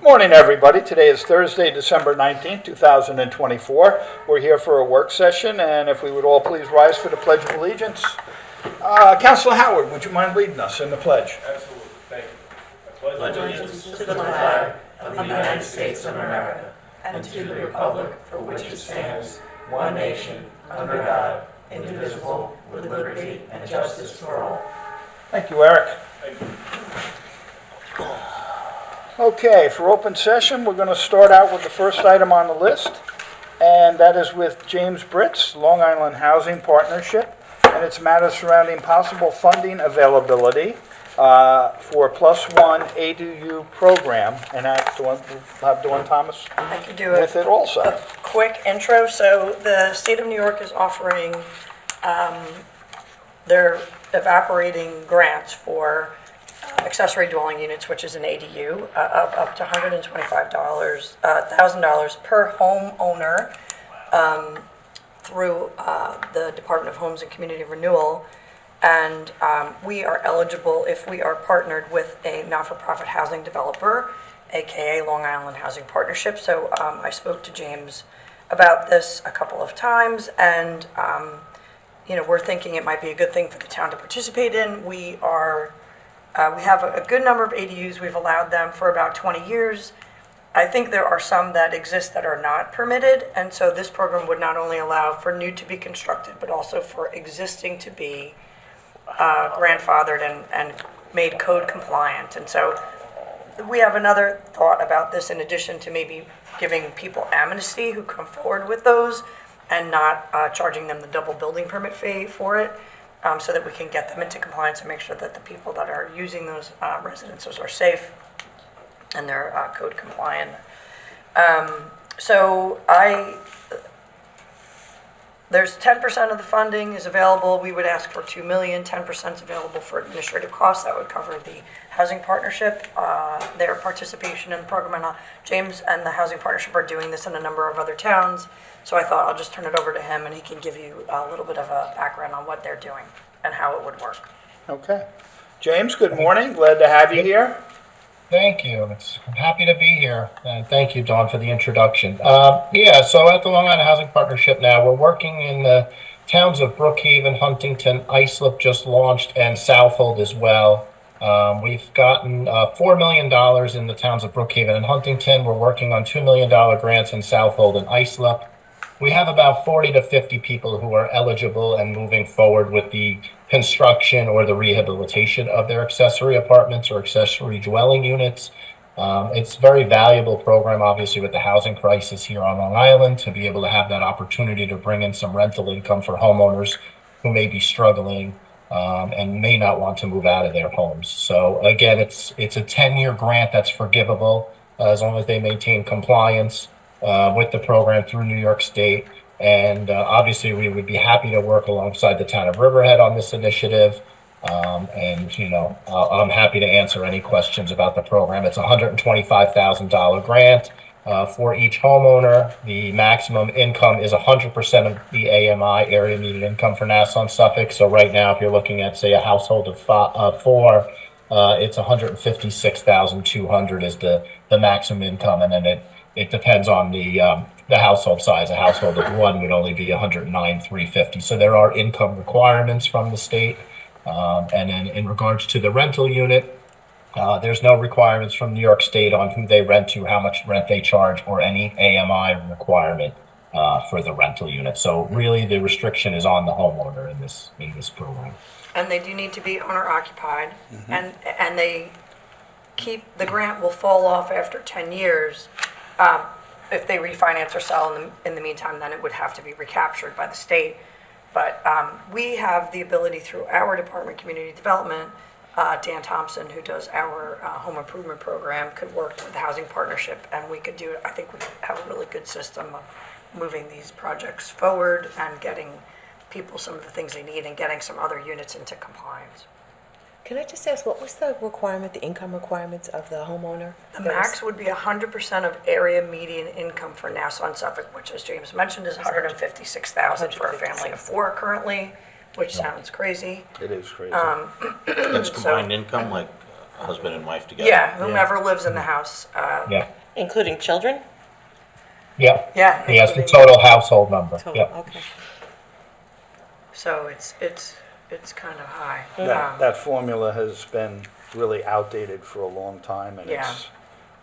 Morning, everybody. Today is Thursday, December 19th, 2024. We're here for a work session, and if we would all please rise for the Pledge of Allegiance. Councilor Howard, would you mind leading us in the pledge? Absolutely. Thank you. I pledge allegiance to the flag of the United States of America and to the republic for which it stands, one nation, under God, indivisible, with liberty and justice for all. Thank you, Eric. Thank you. Okay, for open session, we're going to start out with the first item on the list, and that is with James Britz, Long Island Housing Partnership, and it's matters surrounding possible funding availability for +1 ADU program. And we'll have Dawn Thomas I could do with it also. a quick intro. So the state of New York is offering, they're evaporating grants for accessory dwelling units, which is an ADU, of up to $125,000 per homeowner through the Department of Homes and Community Renewal. And we are eligible if we are partnered with a not-for-profit housing developer, aka Long Island Housing Partnership. So I spoke to James about this a couple of times, and we're thinking it might be a good thing for the town to participate in. We have a good number of ADUs. We've allowed them for about 20 years. I think there are some that exist that are not permitted, and so this program would not only allow for new to be constructed, but also for existing to be grandfathered and made code compliant. And so we have another thought about this, in addition to maybe giving people amnesty who come forward with those and not charging them the double building permit fee for it. So that we can get them into compliance and make sure that the people that are using those residences are safe and they're code compliant. There's 10% of the funding is available. We would ask for $2 million. 10% is available for administrative costs. That would cover the housing partnership, their participation in the program. And James and the housing partnership are doing this in a number of other towns. So I thought I'll just turn it over to him, and he can give you a little bit of a background on what they're doing and how it would work. Okay. James, good morning. Glad to have you here. Thank you. I'm happy to be here. And thank you, Dawn, for the introduction. So at the Long Island Housing Partnership now, we're working in the towns of Brookhaven, Huntington, Islip just launched, and Southold as well. We've gotten $4 million in the towns of Brookhaven and Huntington. We're working on $2 million grants in Southold and Islip. We have about 40 to 50 people who are eligible and moving forward with the construction or the rehabilitation of their accessory apartments or accessory dwelling units. It's a very valuable program, obviously, with the housing crisis here on Long Island, to be able to have that opportunity to bring in some rental income for homeowners who may be struggling and may not want to move out of their homes. So again, it's a 10-year grant that's forgivable as long as they maintain compliance with the program through New York State. And obviously, we would be happy to work alongside the town of Riverhead on this initiative. I'm happy to answer any questions about the program. It's a $125,000 grant for each homeowner. The maximum income is 100% of the AMI, area median income, for Nassau and Suffolk. So right now, if you're looking at, say, a household of four, it's $156,200 is the maximum income, and then it depends on the household size. A household of one would only be $109,350. So there are income requirements from the state. And then in regards to the rental unit, there's no requirements from New York State on who they rent to, how much rent they charge, or any AMI requirement for the rental unit. So really, the restriction is on the homeowner in this program. And they do need to be owner occupied, and the grant will fall off after 10 years. If they refinance or sell in the meantime, then it would have to be recaptured by the state. But we have the ability through our Department of Community Development, Dan Thompson, who does our home improvement program, could work with the Housing Partnership, and we could do it. I think we have a really good system of moving these projects forward and getting people some of the things they need and getting some other units into compliance. Can I just ask, what was the requirement, the income requirements of the homeowner? The max would be 100% of area median income for Nassau and Suffolk, which, as James mentioned, is $156,000 for a family of four currently, which sounds crazy. It is crazy. That's combined income, like husband and wife together. Yeah, whomever lives in the house. Yeah, Including children? yep. Yeah. He has the including- total household number, Total, yep. okay. So it's kind of high. That formula has been really outdated for a long time, and Yeah.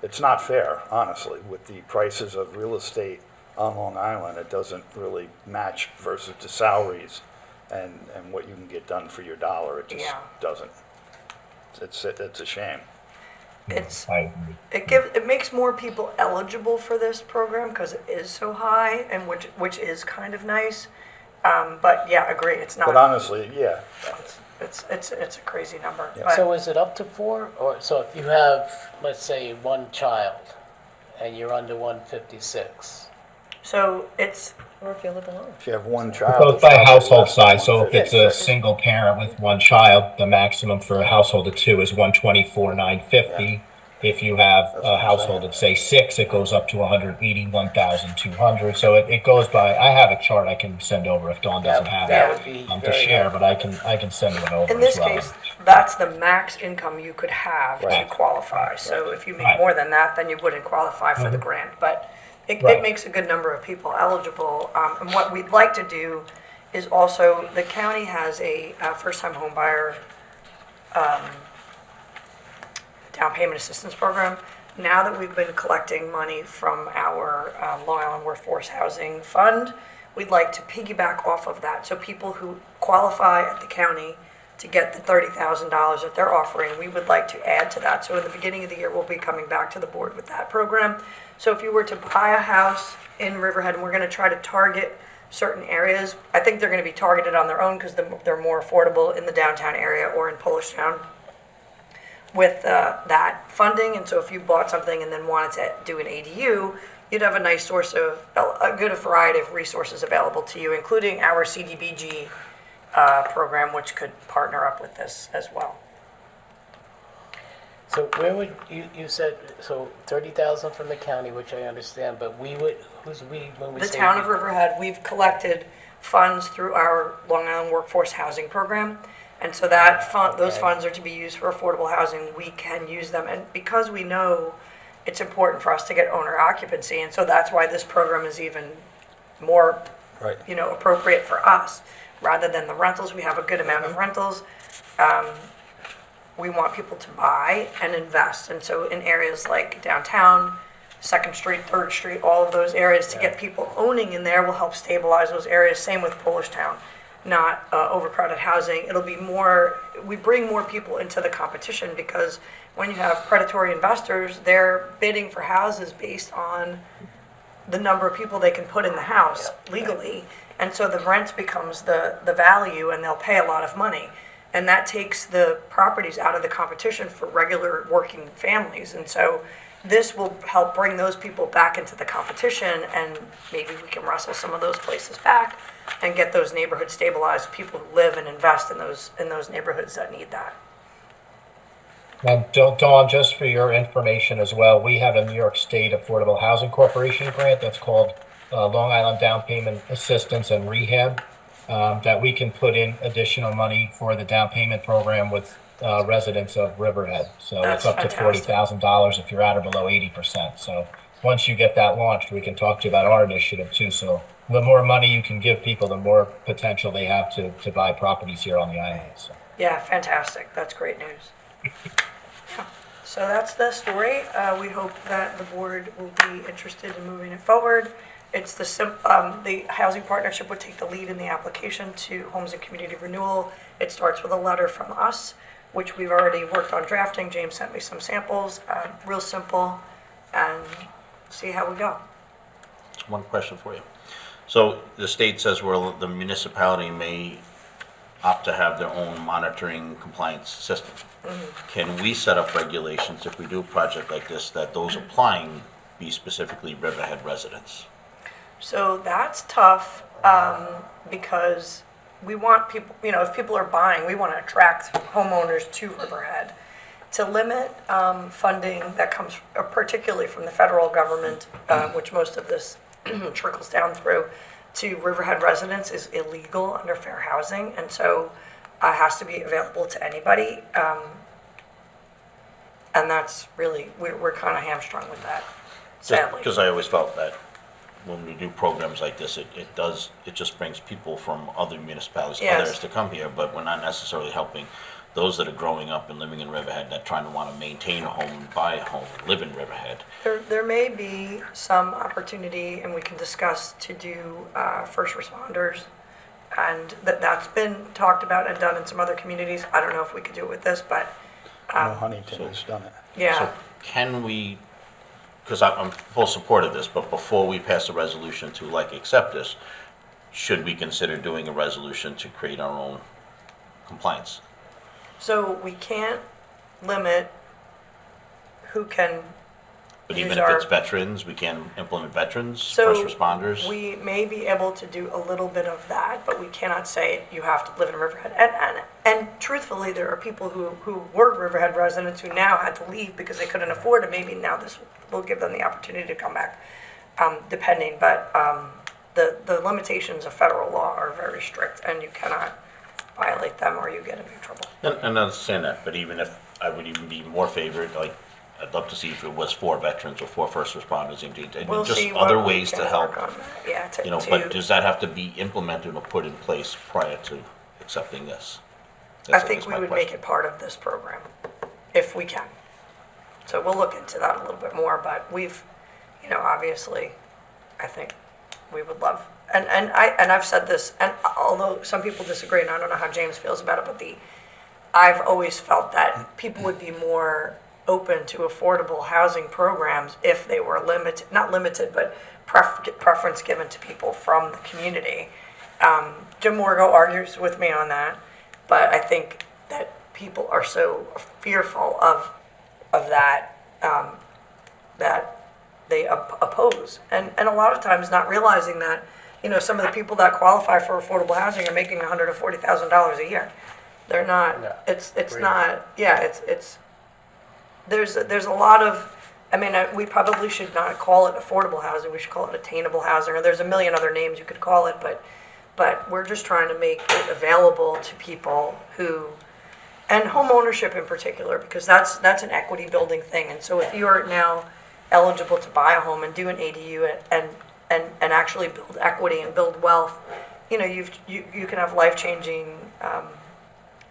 it's not fair, honestly, with the prices of real estate on Long Island. It doesn't really match versus the salaries and what you can get done for your dollar. It just Yeah. doesn't. It's a shame. It's I agree. it makes more people eligible for this program because it is so high, and which is kind of nice. But yeah, agree. It's not. But honestly, yeah, It's a crazy number. Yeah. But So is it up to 4? Or, so if you have, let's say, one child and you're under 156, so it's Or if you live alone. if you have one It child. goes it's by probably household less than size, so if it's 150. a single parent with one child, the maximum for a household of 2 is 124,950. If you have That's what a I'm household saying. of, say, 6, it goes up to 181,200. So it goes by, I have a chart I can send over if Dawn doesn't have that it would be to very share, helpful. but I can send it over in as this well. case, that's the max income you could have to Right. qualify. So if you make Right. more than that, then you wouldn't qualify for the grant. But it Right. makes a good number of people eligible. And what we'd like to do is also, the county has a first-time home buyer down payment assistance program. Now that we've been collecting money from our Long Island Workforce Housing Fund, we'd like to piggyback off of that. So people who qualify at the county to get the $30,000 that they're offering, we would like to add to that. So in the beginning of the year, we'll be coming back to the board with that program. So if you were to buy a house in Riverhead, and we're going to try to target certain areas, I think they're going to be targeted on their own because they're more affordable in the downtown area or in Polish Town with that funding. And so if you bought something and then wanted to do an ADU, you'd have a nice source of, a good variety of resources available to you, including our CDBG program, which could partner up with this as well. so where would, you said, so 30,000 from the county, which I understand, but we would, who's we when we The say? town of Riverhead, we've collected funds through our Long Island Workforce Housing Program. And so that fund, those Okay. funds are to be used for affordable housing. We can use them. And because we know it's important for us to get owner occupancy, and so that's why this program is even more, Right. appropriate for us. Rather than the rentals, we have a good amount of rentals. We want people to buy and invest. And so in areas like downtown, Second Street, Third Street, all of those areas, to get people owning in there will help stabilize those areas. Same with Polish Town, not overcrowded housing. It'll be more, we bring more people into the competition because when you have predatory investors, they're bidding for houses based on the number of people they can put in the house legally. And so the rent becomes the value, and they'll pay a lot of money. And that takes the properties out of the competition for regular working families. And so this will help bring those people back into the competition, and maybe we can wrestle some of those places back and get those neighborhoods stabilized, people who live and invest in those neighborhoods that need that. And Dawn, just for your information as well, we have a New York State Affordable Housing Corporation grant that's called Long Island Down Payment Assistance and Rehab, that we can put in additional money for the down payment program with residents of Riverhead. So That's it's up to fantastic. $40,000 if you're at or below 80%. So once you get that launched, we can talk to you about our initiative too. So the more money you can give people, the more potential they have to buy properties here on the island. So. Yeah, fantastic. That's great news. Yeah. So that's the story. We hope that the board will be interested in moving it forward. It's the housing partnership would take the lead in the application to Homes and Community Renewal. It starts with a letter from us, which we've already worked on drafting. James sent me some samples, real simple, and see how we go. One question for you. So the state says the municipality may opt to have their own monitoring compliance system. Can we set up regulations if we do a project like this that those applying be specifically Riverhead residents? So that's tough because we want people, if people are buying, we want to attract homeowners to Riverhead. To limit funding that comes particularly from the federal government, which most of this trickles down through, to Riverhead residents is illegal under fair housing, and so it has to be available to anybody. And that's really, we're kind of hamstrung with that, sadly. Because I always felt that when we do programs like this, it just brings people from other municipalities, Yes. others to come here, but we're not necessarily helping those that are growing up and living in Riverhead, that trying to want to maintain a home, and buy a home, and live in Riverhead. There may be some opportunity, and we can discuss, to do first responders. And that's been talked about and done in some other communities. I don't know if we could do it with this, but I know Huntington has done it. yeah. So can we, because I'm full support of this, but before we pass a resolution to like accept this, should we consider doing a resolution to create our own compliance? So we can't limit who can But use even if our. it's veterans, we can implement veterans, So first responders? we may be able to do a little bit of that, but we cannot say you have to live in Riverhead. And truthfully, there are people who were Riverhead residents who now had to leave because they couldn't afford it. Maybe now this will give them the opportunity to come back, depending. But the limitations of federal law are very strict, and you cannot violate them or you get into trouble. And I understand that, but even if, I would even be more favored, like, I'd love to see if it was for veterans or for first responders, and We'll just see what other we ways can to help. work on that. Yeah, You know, but does that have to be implemented or put in place prior to accepting this? I think we would make it part of this program, if we can. So we'll look into that a little bit more, but we've, obviously, I think we would love, and I've said this, and although some people disagree, and I don't know how James feels about it, but I've always felt that people would be more open to affordable housing programs if they were not limited, but preference given to people from the community. Jim Morgo argues with me on that, but I think that people are so fearful of that, that they oppose. And a lot of times not realizing that, some of the people that qualify for affordable housing are making $140,000 a year. They're not, No. it's not, yeah, there's a lot of, we probably should not call it affordable housing, we should call it attainable housing, or there's a million other names you could call it, but we're just trying to make it available to people who, and home ownership in particular, because that's an equity building thing. And so if you are now eligible to buy a home and do an ADU and actually build equity and build wealth, you can have life-changing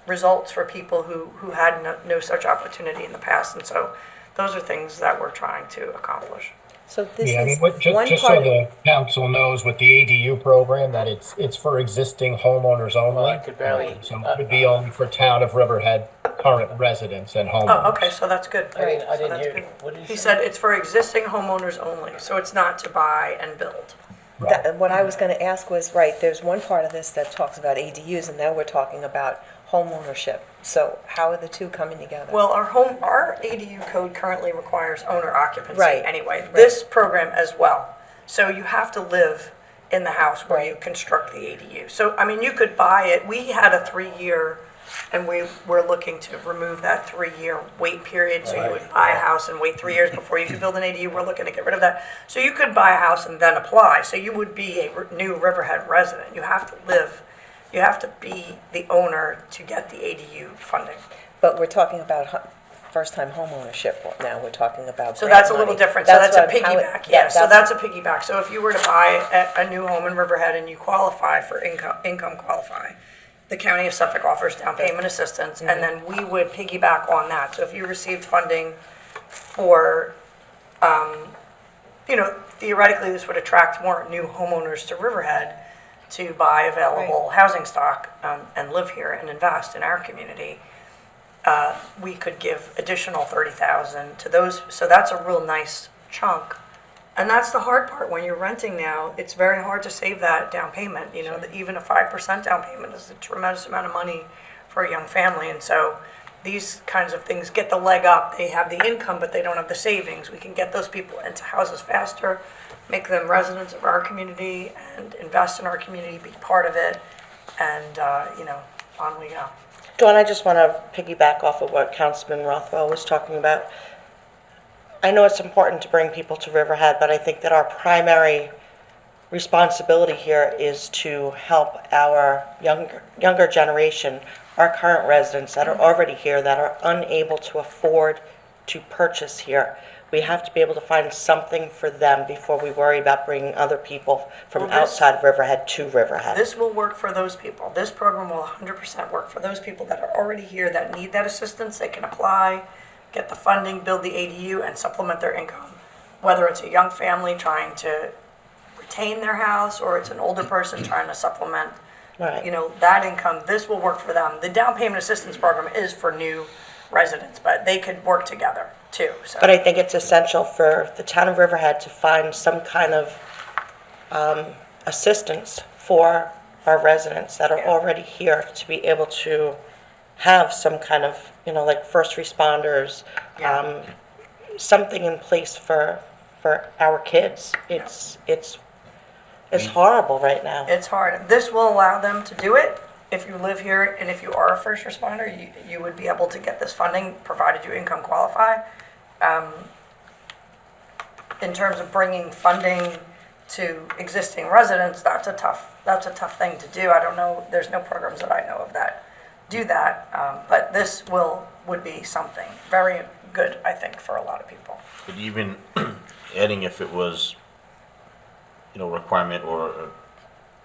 results for people who had no such opportunity in the past. And so those are things that we're trying to accomplish. So this Yeah, I is mean, one just part so of, the council knows, with the ADU program, that it's for existing homeowners only. Well, I could barely- So it would be only for town of Riverhead current residents and homeowners. Oh, okay, so that's good. I didn't So that's hear, good. what did He you said say? it's for existing homeowners only, so it's not to buy and build. that, what I was gonna ask was, right, there's one part of this that talks about ADUs, and now we're talking about home ownership. So how are the two coming together? Well, our ADU code currently requires owner occupancy Right, anyway. right. This program as well. So you have to live in the house where you Right. construct the ADU. So, you could buy it. We had a 3-year, and we were looking to remove that 3-year wait period. So you would buy a house and wait 3 years before you could build an ADU. We're looking to get rid of that. So you could buy a house and then apply. So you would be a new Riverhead resident. You have to be the owner to get the ADU funding. But we're talking about first-time home ownership now, we're talking about So grant that's a little money. different, so that's a what I'm- how it- piggyback, yeah, so that's- that's a piggyback. So if you were to buy a new home in Riverhead and you qualify for income qualify, the County of Suffolk offers down payment assistance, and then we would piggyback on that. So if you received funding for, theoretically, this would attract more new homeowners to Riverhead to buy available housing stock and live here and invest in our community. We could give additional 30,000 to those, so that's a real nice chunk. And that's the hard part, when you're renting now, it's very hard to save that down payment, that even a 5% down payment is a tremendous amount of money for a young family, and so these kinds of things get the leg up. They have the income, but they don't have the savings. We can get those people into houses faster, make them residents of our community, and invest in our community, be part of it, and, on we go. Dawn, I just want to piggyback off of what Councilman Rothwell was talking about. I know it's important to bring people to Riverhead, but I think that our primary responsibility here is to help our younger generation, our current residents that are already here, that are unable to afford to purchase here. We have to be able to find something for them before we worry about bringing other people from Well, this- outside of Riverhead to Riverhead. This will work for those people. This program will 100% work for those people that are already here that need that assistance. They can apply, get the funding, build the ADU, and supplement their income. Whether it's a young family trying to retain their house, or it's an older person trying to supplement, Right. you know, that income, this will work for them. The down payment assistance program is for new residents, but they could work together too, so. But I think it's essential for the town of Riverhead to find some kind of assistance for our residents that are Yeah. already here to be able to have some kind of, you know, like first responders, Yeah. something in place for our kids. It's horrible right now. It's hard. This will allow them to do it. If you live here and if you are a first responder, you would be able to get this funding, provided you income qualify. In terms of bringing funding to existing residents, that's a tough thing to do. I don't know, there's no programs that I know of that do that, but this would be something very good, I think, for a lot of people. But even adding, if it was, you know, requirement or a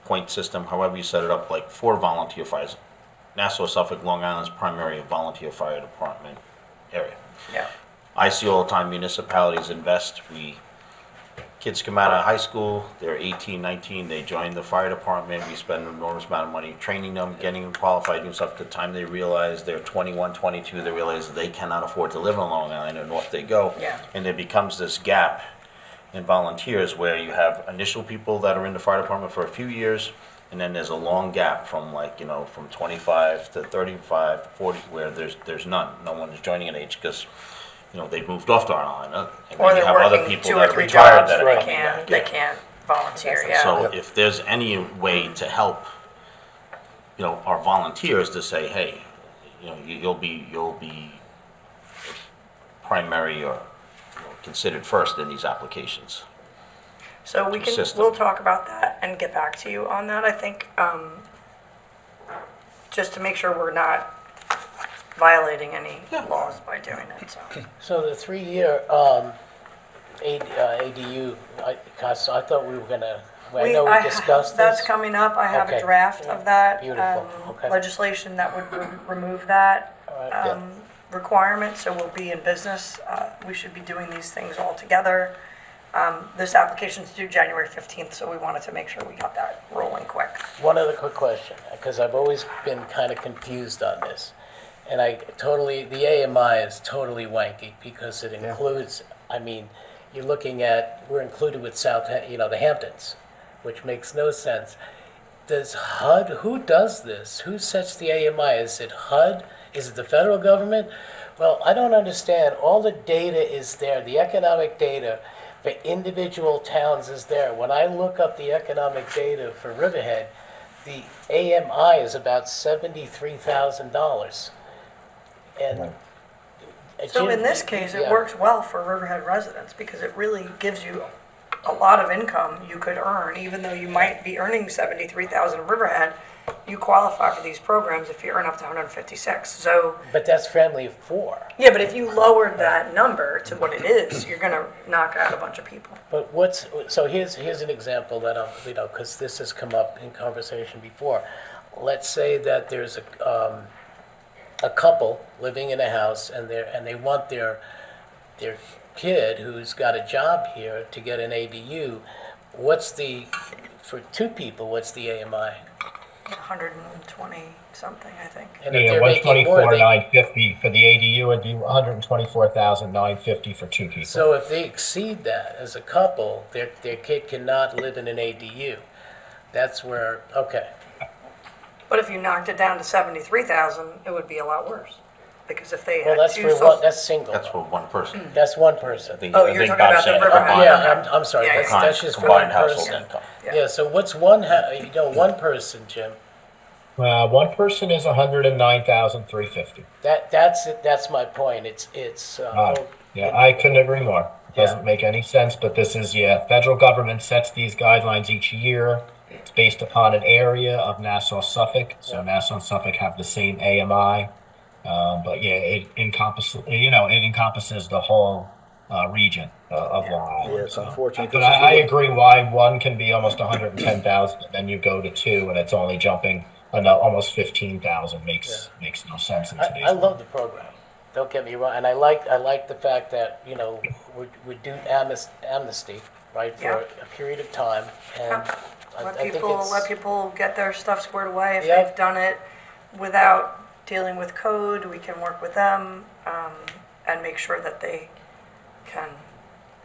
point system, however you set it up, like for volunteer fires. Nassau, Suffolk, Long Island's primary volunteer fire department area. Yeah. I see all the time municipalities invest. Kids come out of high school, they're 18, 19, they join the fire department. We spend an enormous amount of money training them, getting them qualified, doing stuff. The time they realize they're 21, 22, they realize they cannot afford to live on Long Island, and off they go. Yeah. And there becomes this gap in volunteers where you have initial people that are in the fire department for a few years, and then there's a long gap from, like, you know, from 25 to 35, 40, where there's none. No one is joining at age because, you know, they've moved off to our line. And Or then you they're have other working people 2 or that 3 retired jobs, that so are they coming back. they can't volunteer, yeah. So if there's any way to help, you know, our volunteers to say, hey, you know, you'll be primary or, you know, considered first in these applications. So system. we'll talk about that and get back to you on that, I think, just to make sure we're not violating any laws by doing it, so. So the 3-year ADU, I thought we were gonna, I know we discussed this. That's coming up, I have a Okay. draft of that. Beautiful. Okay. Legislation that would remove that All right. requirement, so we'll be in business. We should be doing these things all together. This application's due January 15th, so we wanted to make sure we got that rolling quick. One other quick question, because I've always been kind of confused on this. And the AMI is totally wanky because it includes, I mean, we're included with the Hamptons, which makes no sense. Does HUD, who does this? Who sets the AMI? Is it HUD? Is it the federal government? Well, I don't understand. All the data is there, the economic data for individual towns is there. When I look up the economic data for Riverhead, the AMI is about $73,000. And So in this case, it Yeah. works well for Riverhead residents because it really gives you a lot of income you could earn, even though you might be earning 73,000 in Riverhead. You qualify for these programs if you earn up to 156. So, But that's family of 4. yeah, but if you lowered that number to what it is, you're gonna knock out a bunch of people. But here's an example that because this has come up in conversation before. Let's say that there's a couple living in a house and they want their kid who's got a job here to get an ADU. For 2 people, what's the AMI? 120 something, I think. And if Yeah, they're making more, 124,950 for the ADU and 124,950 for 2 people. so if they exceed that as a couple, their kid cannot live in an ADU. That's where, okay. But if you knocked it down to 73,000, it would be a lot worse. Because if they Well, had that's 2 for social... that's single. That's for one person. That's one person. Oh, I you're think talking about Bob's the saying Riverhead. combined- Yeah, I'm sorry. Yeah, That's just for combined one household person. income. Yeah. Yeah, so what's one person, Jim? One person is 109,350. That's my point. It's Yeah, I couldn't agree more. Yeah. Doesn't make any sense, but this is, federal government sets these guidelines each year. It's based upon an area of Nassau, Suffolk. So Nassau and Suffolk have the same AMI. But yeah, it encompasses the whole region of Long Island. Yeah, it's So. unfortunate. But 'Cause if you I look- agree why one can be almost 110,000, and then you go to two, and it's only jumping almost 15,000. Makes no sense in today's I world. love the program. Don't get me wrong, and I like the fact that, you know, we're doing amnesty, right, for Yeah. a period of time, and I think it's. Let people get their stuff squared away. If Yeah. they've done it without dealing with code, we can work with them, and make sure that they can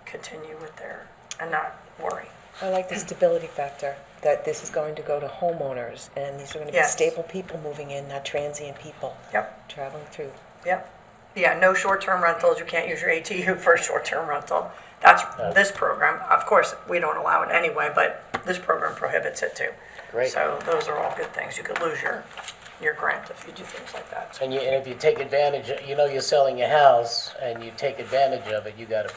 continue with their, and not worry. I like the stability factor, that this is going to go to homeowners, and these are going to be Yes. stable people moving in, not transient people Yep, traveling through. yep. Yeah, no short-term rentals. You can't use your ATU for a short-term rental. That's this program. Of course, we don't allow it anyway, but this program prohibits it too. Great. So those are all good things. You could lose your grant if you do things like that. And if you take advantage, you're selling your house, and you take advantage of it, you gotta,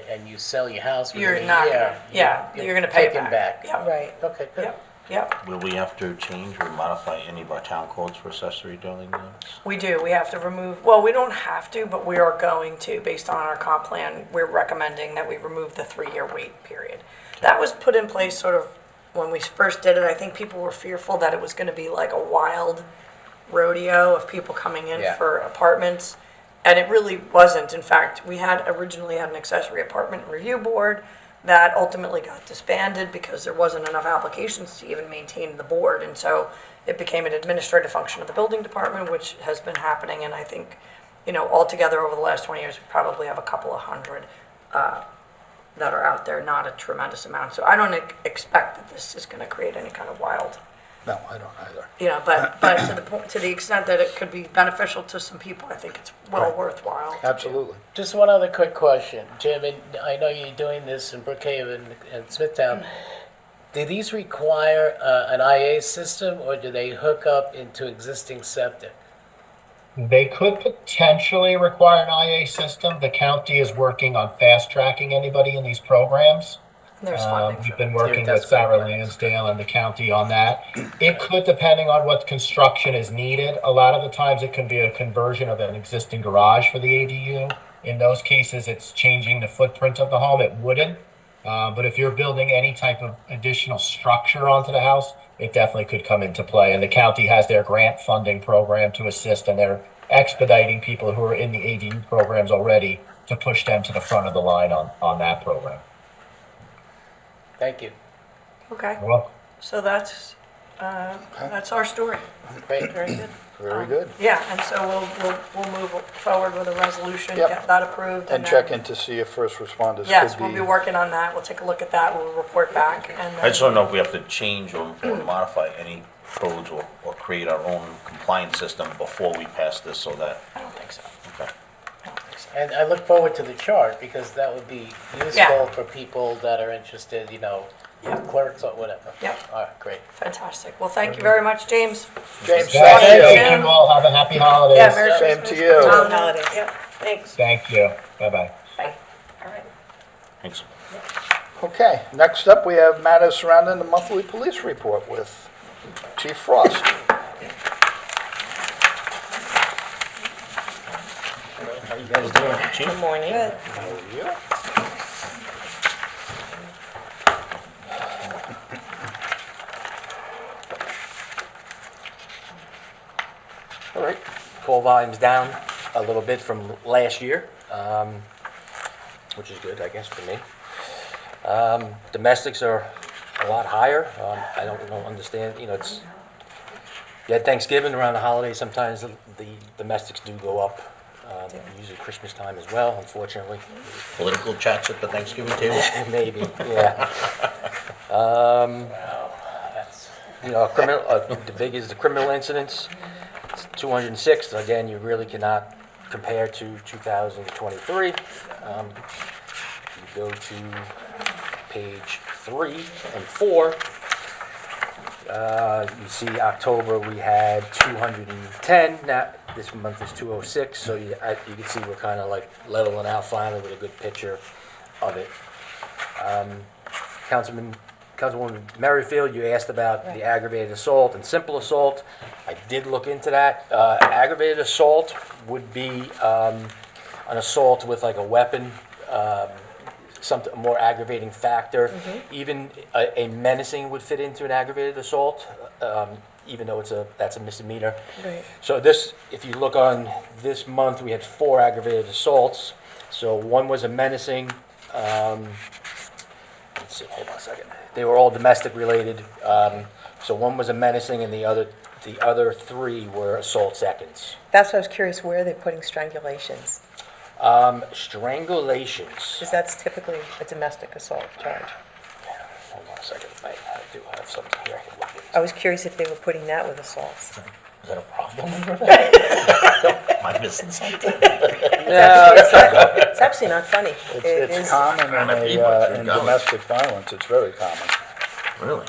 and you sell your house You're within a not year. gonna, yeah, you're gonna pay it taken back. back. Yep, Right. Okay, good. yep, yep. Will we have to change or modify any of our town codes for accessory dwelling units? We do. We have to remove, well, we don't have to, but we are going to, based on our comp plan, we're recommending that we remove the 3-year wait period. That was put in place sort of when we first did it. I think people were fearful that it was gonna be like a wild rodeo of people coming in Yeah. for apartments. And it really wasn't. In fact, we had originally had an accessory apartment review board that ultimately got disbanded because there wasn't enough applications to even maintain the board. And so it became an administrative function of the building department, which has been happening. And I think, altogether over the last 20 years, we probably have a couple of hundred that are out there, not a tremendous amount. So I don't expect that this is going to create any kind of wild, No, I don't either. but to the extent that it could be beneficial to some people, I think it's well Right. worthwhile. Absolutely. Just one other quick question, Jim, and I know you're doing this in Brookhaven and Smithtown. Do these require an IA system, or do they hook up into existing septic? They could potentially require an IA system. The county is working on fast tracking anybody in these programs. There's funding We've for been that. working Yeah, with that's Sarah great. Lansdale and the county on that. It could, depending on what construction is needed. A lot of the times it can be a conversion of an existing garage for the ADU. In those cases, it's changing the footprint of the home. It wouldn't. But if you're building any type of additional structure onto the house, it definitely could come into play. And the county has their grant funding program to assist, and they're expediting people who are in the ADU programs already to push them to the front of the line on that program. Thank you. Okay, You're welcome. so that's our story. Great. Very good. Very good. Yeah, and so we'll move forward with a resolution, Yep. get that approved. And then- check in to see if first responders Yes, could we'll be be. working on that. We'll take a look at that. We'll report back and. I just don't know if we have to change or modify any codes or create our own compliance system before we pass this so that, I don't think so. okay. I don't think so. And I look forward to the chart, because that would be Yeah. useful for people that are interested, Yep. clerks or whatever. Yep. All right, great. Fantastic. Well, thank you very much, James. James, Yeah, thank you. thank you all. Have a happy holidays. Yeah, Merry Same Christmas. to you. Happy Holidays. Yep, thanks. Thank you. Bye-bye. Bye. All right. Thanks. Okay, next up, we have matters surrounding the monthly police report with Chief Frost. How you guys doing, Chief? Good morning. Good. How are you? All right, call volume's down a little bit from last year, which is good, I guess, for me. Domestics are a lot higher. I don't understand, it's, you had Thanksgiving around the holidays, sometimes the domestics do go up, usually Christmas time as well, unfortunately. Political chats at the Thanksgiving table? Maybe, yeah. That's, Criminal, the biggest, the criminal incidents, it's 206. Again, you really cannot compare to 2023. You go to page 3 and 4. You see October we had 210. Now this month is 206. So you can see we're kind of like leveling out finally with a good picture of it. Councilwoman Merrifield, you asked about the aggravated assault and simple assault. I did look into that. Aggravated assault would be an assault with like a weapon, something, a more aggravating factor. Even a menacing would fit into an aggravated assault, even though that's a misdemeanor. Right. So this, if you look on this month, we had 4 aggravated assaults. So one was a menacing, let's see, hold on a second. They were all domestic related. So one was a menacing and the other 3 were assault seconds. That's why I was curious, where are they putting strangulations? Strangulations. Because that's typically a domestic assault charge. Hold on a second, I do have something here I can look I at. was curious if they were putting that with assaults. Is that a problem? Am I missing something? It's actually not funny. It It's is- common in Pretty much, in you got it. domestic violence, it's very common. Really?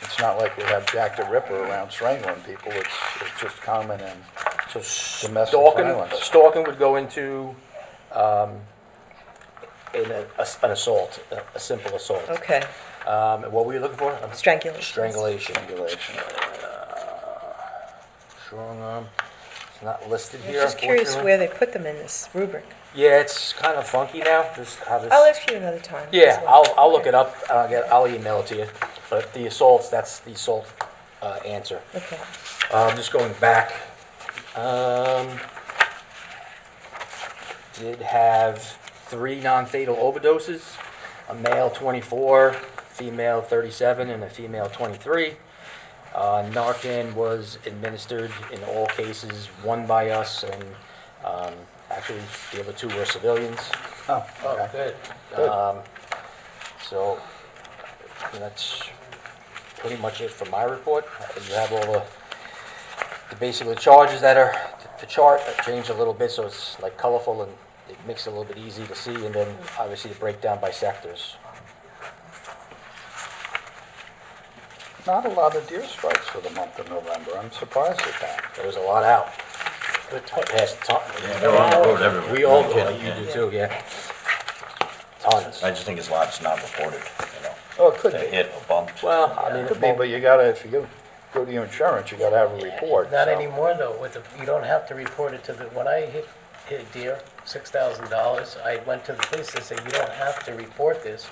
It's not like we have Jack the Ripper around strangling people, it's just common in So Domestic stalking, violence. stalking would go into an assault, a simple assault. Okay, What were you looking for? strangulation. Strangulation. regulation. Strong arm. It's not listed I'm here, just curious unfortunately. where they put them in this rubric. Yeah, it's kind of funky now. How this. I'll ask you another time. Yeah, I'll look it up. I'll email it to you. But the assaults, that's the assault answer. Okay. Just going back. Did have 3 non-fatal overdoses. A male 24, female 37, and a female 23. Narcan was administered in all cases, 1 by us, and actually the other 2 were civilians. Oh, okay. Good. Good. So that's pretty much it for my report. You have all the basically charges that are, the chart that changed a little bit, so it's like colorful and it makes it a little bit easy to see, and then obviously the breakdown by sectors. Not a lot of deer strikes for the month of November, I'm surprised at that. There was a lot out. Good Past ton. Yeah, they're on the road everywhere. We all No do, kidding, you do yeah. too, yeah. Tons. I just think it's lots not reported, you know. Oh, it could A be, hit, a bump. Well, I mean, could be, but you gotta, if you go to your insurance, you gotta have a report. Not so. anymore though, you don't have to report it to when I hit a deer, $6,000, I went to the police and said, you don't have to report this.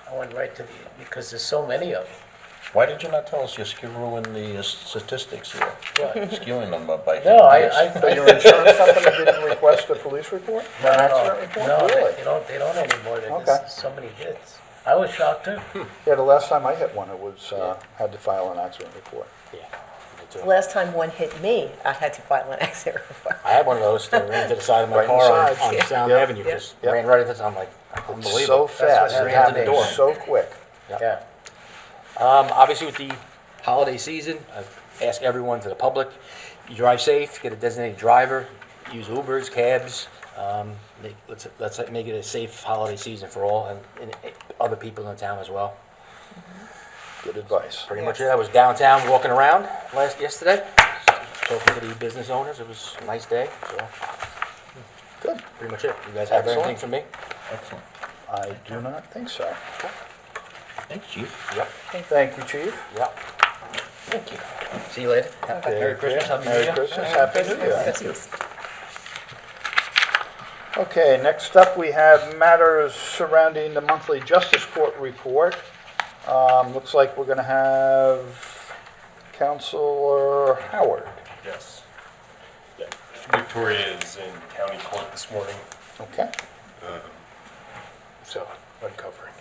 I went right to because there's so many of them. Why did you not tell us you're skewing the statistics here? What? Skewing them by No, hitting deers. So your insurance company didn't request a police report? Or an accident report? No, Really? they don't anymore, Okay. there's so many hits. I was shocked too. Yeah, the last time I hit one, it was, had to file an accident report. yeah. Me too. Last time one hit me, I had to file an accident report. I had one of those that ran to the side of my Right in the car side. on Sound Yep. Avenue, Yep. just Yep. ran right into this. I'm like, So unbelievable. fast, That's it what ran to the happened door. so quick. Yeah. Obviously, with the holiday season, I ask everyone to the public, you drive safe, get a designated driver, use Ubers, cabs. Let's make it a safe holiday season for all and other people in the town as well. Good advice. Pretty much it. I was downtown walking around yesterday, talking to the business owners. It was a nice day, so Good. pretty much it. You guys have Excellent. anything for me? Excellent. I do not think so. Thanks, chief. Yep. Thank you, chief. Yep. Thank you. See you later. Merry Christmas. Happy New Merry Year. Christmas, Happy New Year. Christmas. Okay, next up, we have matters surrounding the monthly Justice Court report. Looks like we're gonna have Counselor Howard. Yes. Yeah. Victoria is in county court this morning, Okay? so uncovering.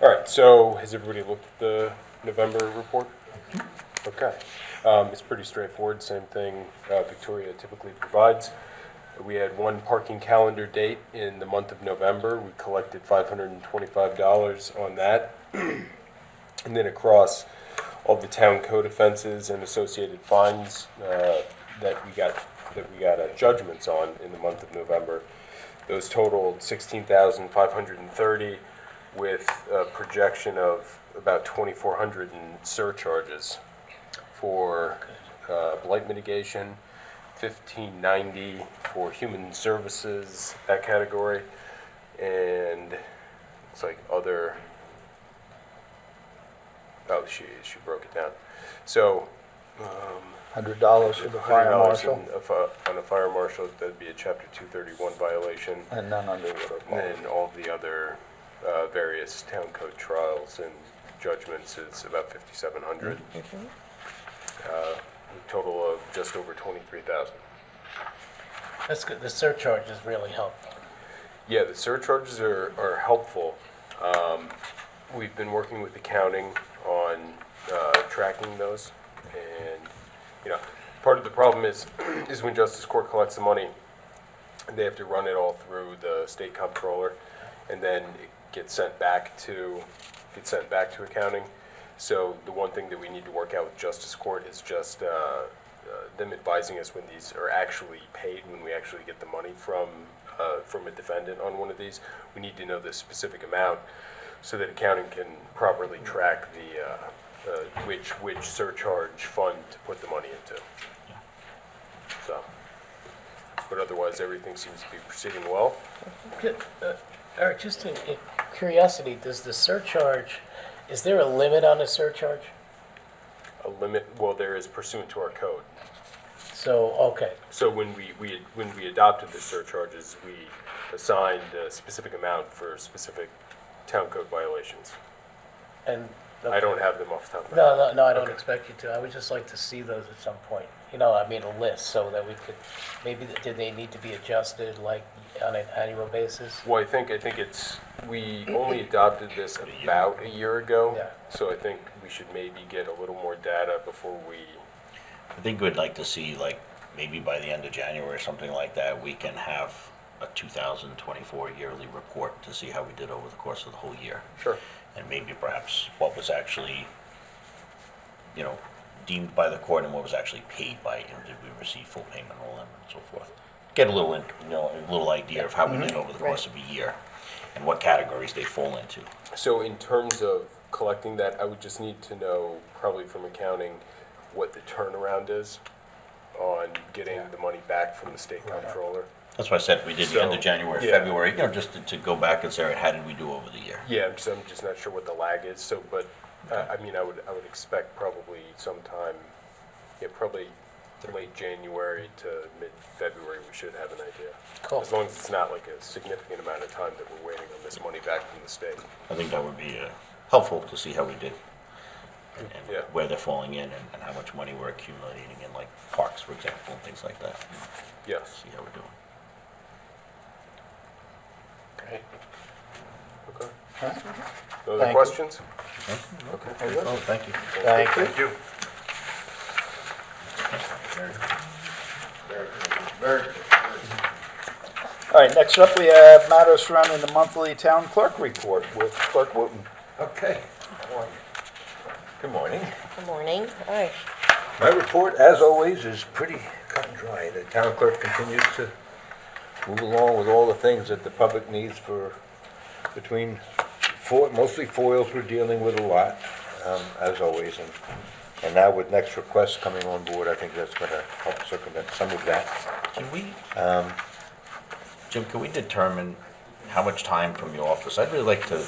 All right, so has everybody looked at the November report? Okay. It's pretty straightforward, same thing Victoria typically provides. We had one parking calendar date in the month of November. We collected $525 on that. And then across all the town code offenses and associated fines that we got judgments on in the month of November, those totaled 16,530, with a projection of about 2,400 in surcharges for blight mitigation, 1,590 for human services, that category, and it's like other Oh, she broke it down. So, $100 for the fire $100 marshal, on a fire marshal, that'd be a chapter 231 violation. and none under water And then all the other various town code trials and judgments is about 5,700. Total of just over 23,000. That's good. The surcharges really help. Yeah, the surcharges are helpful. We've been working with accounting on tracking those, and part of the problem is when Justice Court collects the money, they have to run it all through the state comptroller, and then it gets sent back to accounting. So the one thing that we need to work out with Justice Court is just them advising us when these are actually paid, when we actually get the money from a defendant on one of these. We need to know the specific amount so that accounting can properly track the which surcharge fund to put the money into. So, but otherwise, everything seems to be proceeding well. Eric, just in curiosity, does the surcharge, is there a limit on a surcharge? A limit, well, there is pursuant to our code. So, okay, So when we adopted the surcharges, we assigned a specific amount for specific town code violations. and. I don't have them off the top of my head. No, I don't expect you to. I would just like to see those at some point. I mean, a list, so that we could, maybe, did they need to be adjusted, like, on an annual basis? Well, I think we only adopted this about a year ago. Yeah. So I think we should maybe get a little more data before we, I think we'd like to see, like, maybe by the end of January or something like that, we can have a 2024 yearly report to see how we did over the course of the whole year. sure. And maybe perhaps what was actually, deemed by the court and what was actually paid by, did we receive full payment on them and so forth. Get a little, a little idea of how we did over the course of a year and what categories they fall into. So in terms of collecting that, I would just need to know, probably from accounting, what the turnaround is on getting the money back from the state comptroller. That's why I said we did the end of So, January, yeah. February, just to go back and say, all right, how did we do over the year? Yeah, I'm just not sure what the lag is, so, but, I mean, I would expect probably sometime, probably late January to mid-February, we should have an idea. Cool. As long as it's not like a significant amount of time that we're waiting on this money back from the state. I think that would be helpful to see how we did and Yeah. where they're falling in and how much money we're accumulating in, like parks, for example, and things like that. Yes. See how we're doing. Great. Okay. Right. No other Thank you. questions? Okay. Oh, thank you. Thank you. All right, next up, we have matters surrounding the monthly town clerk report with Clerk Wooten. Okay. Good morning. Good morning. Hi. My report, as always, is pretty cut and dry. The town clerk continues to move along with all the things that the public needs for, mostly foils we're dealing with a lot, as always. And now with next requests coming on board, I think that's going to help circumvent some of that. Can we, Jim, can we determine how much time from your office? I'd really like to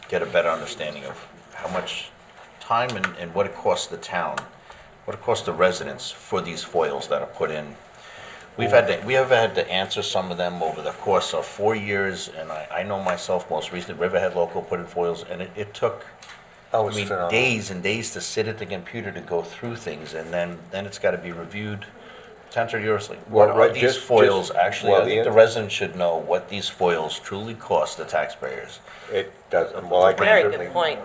get a better understanding of how much time and what it costs the town, what it costs the residents for these foils that are put in. We have had to answer some of them over the course of 4 years, and I know myself, most recently, Riverhead Local put in foils, and it took, Oh, it's phenomenal. days and days to sit at the computer to go through things, and then it's got to be reviewed. Tensor, yours, like, what Well, are right, these just- foils just- actually? well, I think the- the residents should know what these foils truly cost the taxpayers. It does, well, I can Very certainly, good point.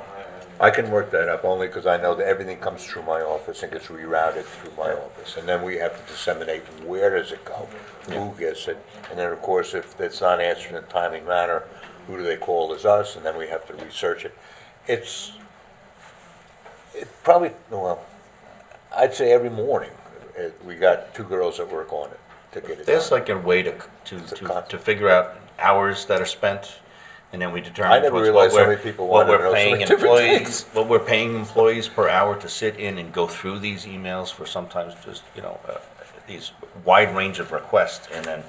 I can work that up only because I know that everything comes through my office and gets rerouted through my office. And then we have to disseminate where does it go, who gets it. And then, of course, if it's not answered in a timely manner, who do they call as us? And then we have to research it. It probably, well, I'd say every morning, we got 2 girls that work on it to get it done. There's like a way to figure out hours that are spent, and then we determine I never towards realized what so we're- many people what wanted to we're know so paying many different employees, things. what we're paying employees per hour to sit in and go through these emails for sometimes just, these wide range of requests, and then